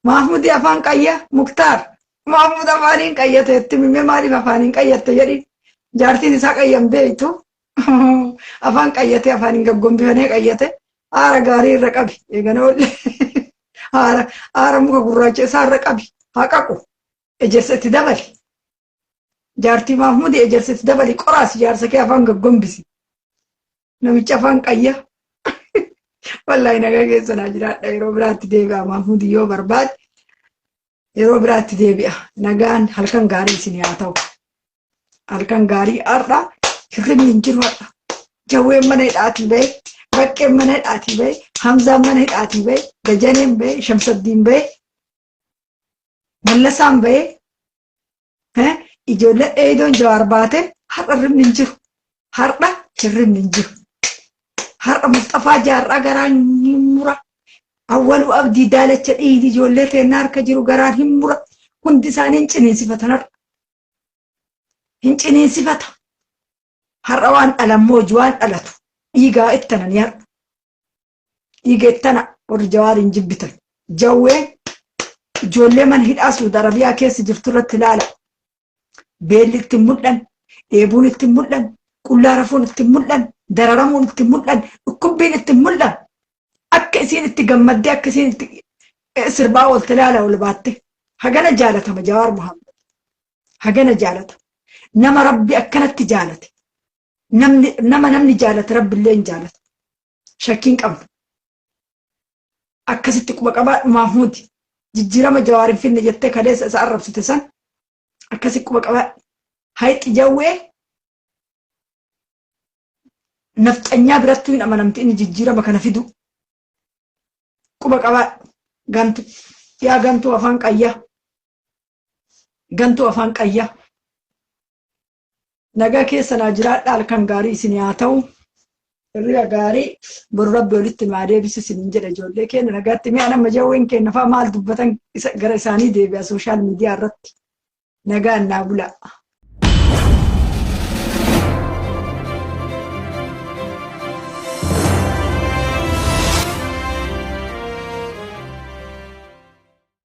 Mahmudii afaan qayyaa Muktaar Mahmud afaaniin qayyate itti mimee maaliif afaaniin qayyatte jedhi. Jaartiin isaa qayyam beeytu afaan qayyate afaaniin gaggombifamee qayyate haara gaarii irra qabi eegana oolle haara muka gurraacha isaa irra qabi haa qaqu ejersa itti dabali jaartii Mahmudii ejersa itti dabali qoraas jaarsa kee afaan gaggombisi namicha afaan qayyaa wallahi nagaa keessa naa jiraadha yeroo biraatti deebi'a Mahmudii yoo barbaade yeroo biraatti deebi'a nagaan halkan gaarii isin haa ta'u. Halkan gaarii har'a hirribni hin jiru har'a. Jawween mana hidhaatii bahe, baqqeen mana hidhaatii bahe, Hamzaan mana hidhaatii bahe, Dajaneen bahe, Shamsaddiin bahe, Mallasaan bahe, ijoollee dheedoon Jawaar baate har'a hirribni hin jiru. Har'a hirribni hin jiru. Har'a Mustafaa Jaarraa garaan hin mura. Awwaluu Abdii Daalacha dhiidi ijoollee teennaa harka jiru garaan hin mura. Hundi isaanii hin ciniinsifatan har'a. Hin ciniinsifata. Har'a waan dhalammoo waan dhalatu. Dhiigaa ittana ni har'a. Dhiiga ittana warri Jawaar hin jibbitan. Jawween ijoollee mana hidhaa Suudi Arabiyaa keessa jirtu irratti ilaala. Beelli itti mul'an, dheebuun itti mul'an, qullaa rafuun itti mul'an, dararamuun itti mul'an, dhukkubbiin itti mul'an. Akka isiin itti gammaddee akka isiin itti sirbaa oolte ilaala ol baatte. Hagana jaalatama Jawaar Muhammad. Hagana jaalatama. Nama Rabbi akkanatti jaalate. Namni jaalate Rabbi illee hin jaalata. Shakkiin qabnu. Akkasitti quba qabaadhu Mahmudi. Jijjiirama Jawaar hin finne jettee kaleessa isa arrabsite san. Akkasitti quba qabaadhu. Hayxi jawwee nafxanyaa birattuu hin amanamti inni jijjiirama kana fidu. Quba qabaadhu. Gantu. Yaa gantuu afaan qayyaa. Gantuu afaan qayyaa. Nagaa keessa naa jiraadha halkan gaarii isin haa ta'u. Hirriba gaarii boru Rabbi walitti maa deebisu isin jedha ijoollee keenya nagaatti mi'a nama jawween keenya fa'aa maal dubbatan gara isaanii deebi'a sooshaal miidiyaa irratti. Nagaan naa bulaa.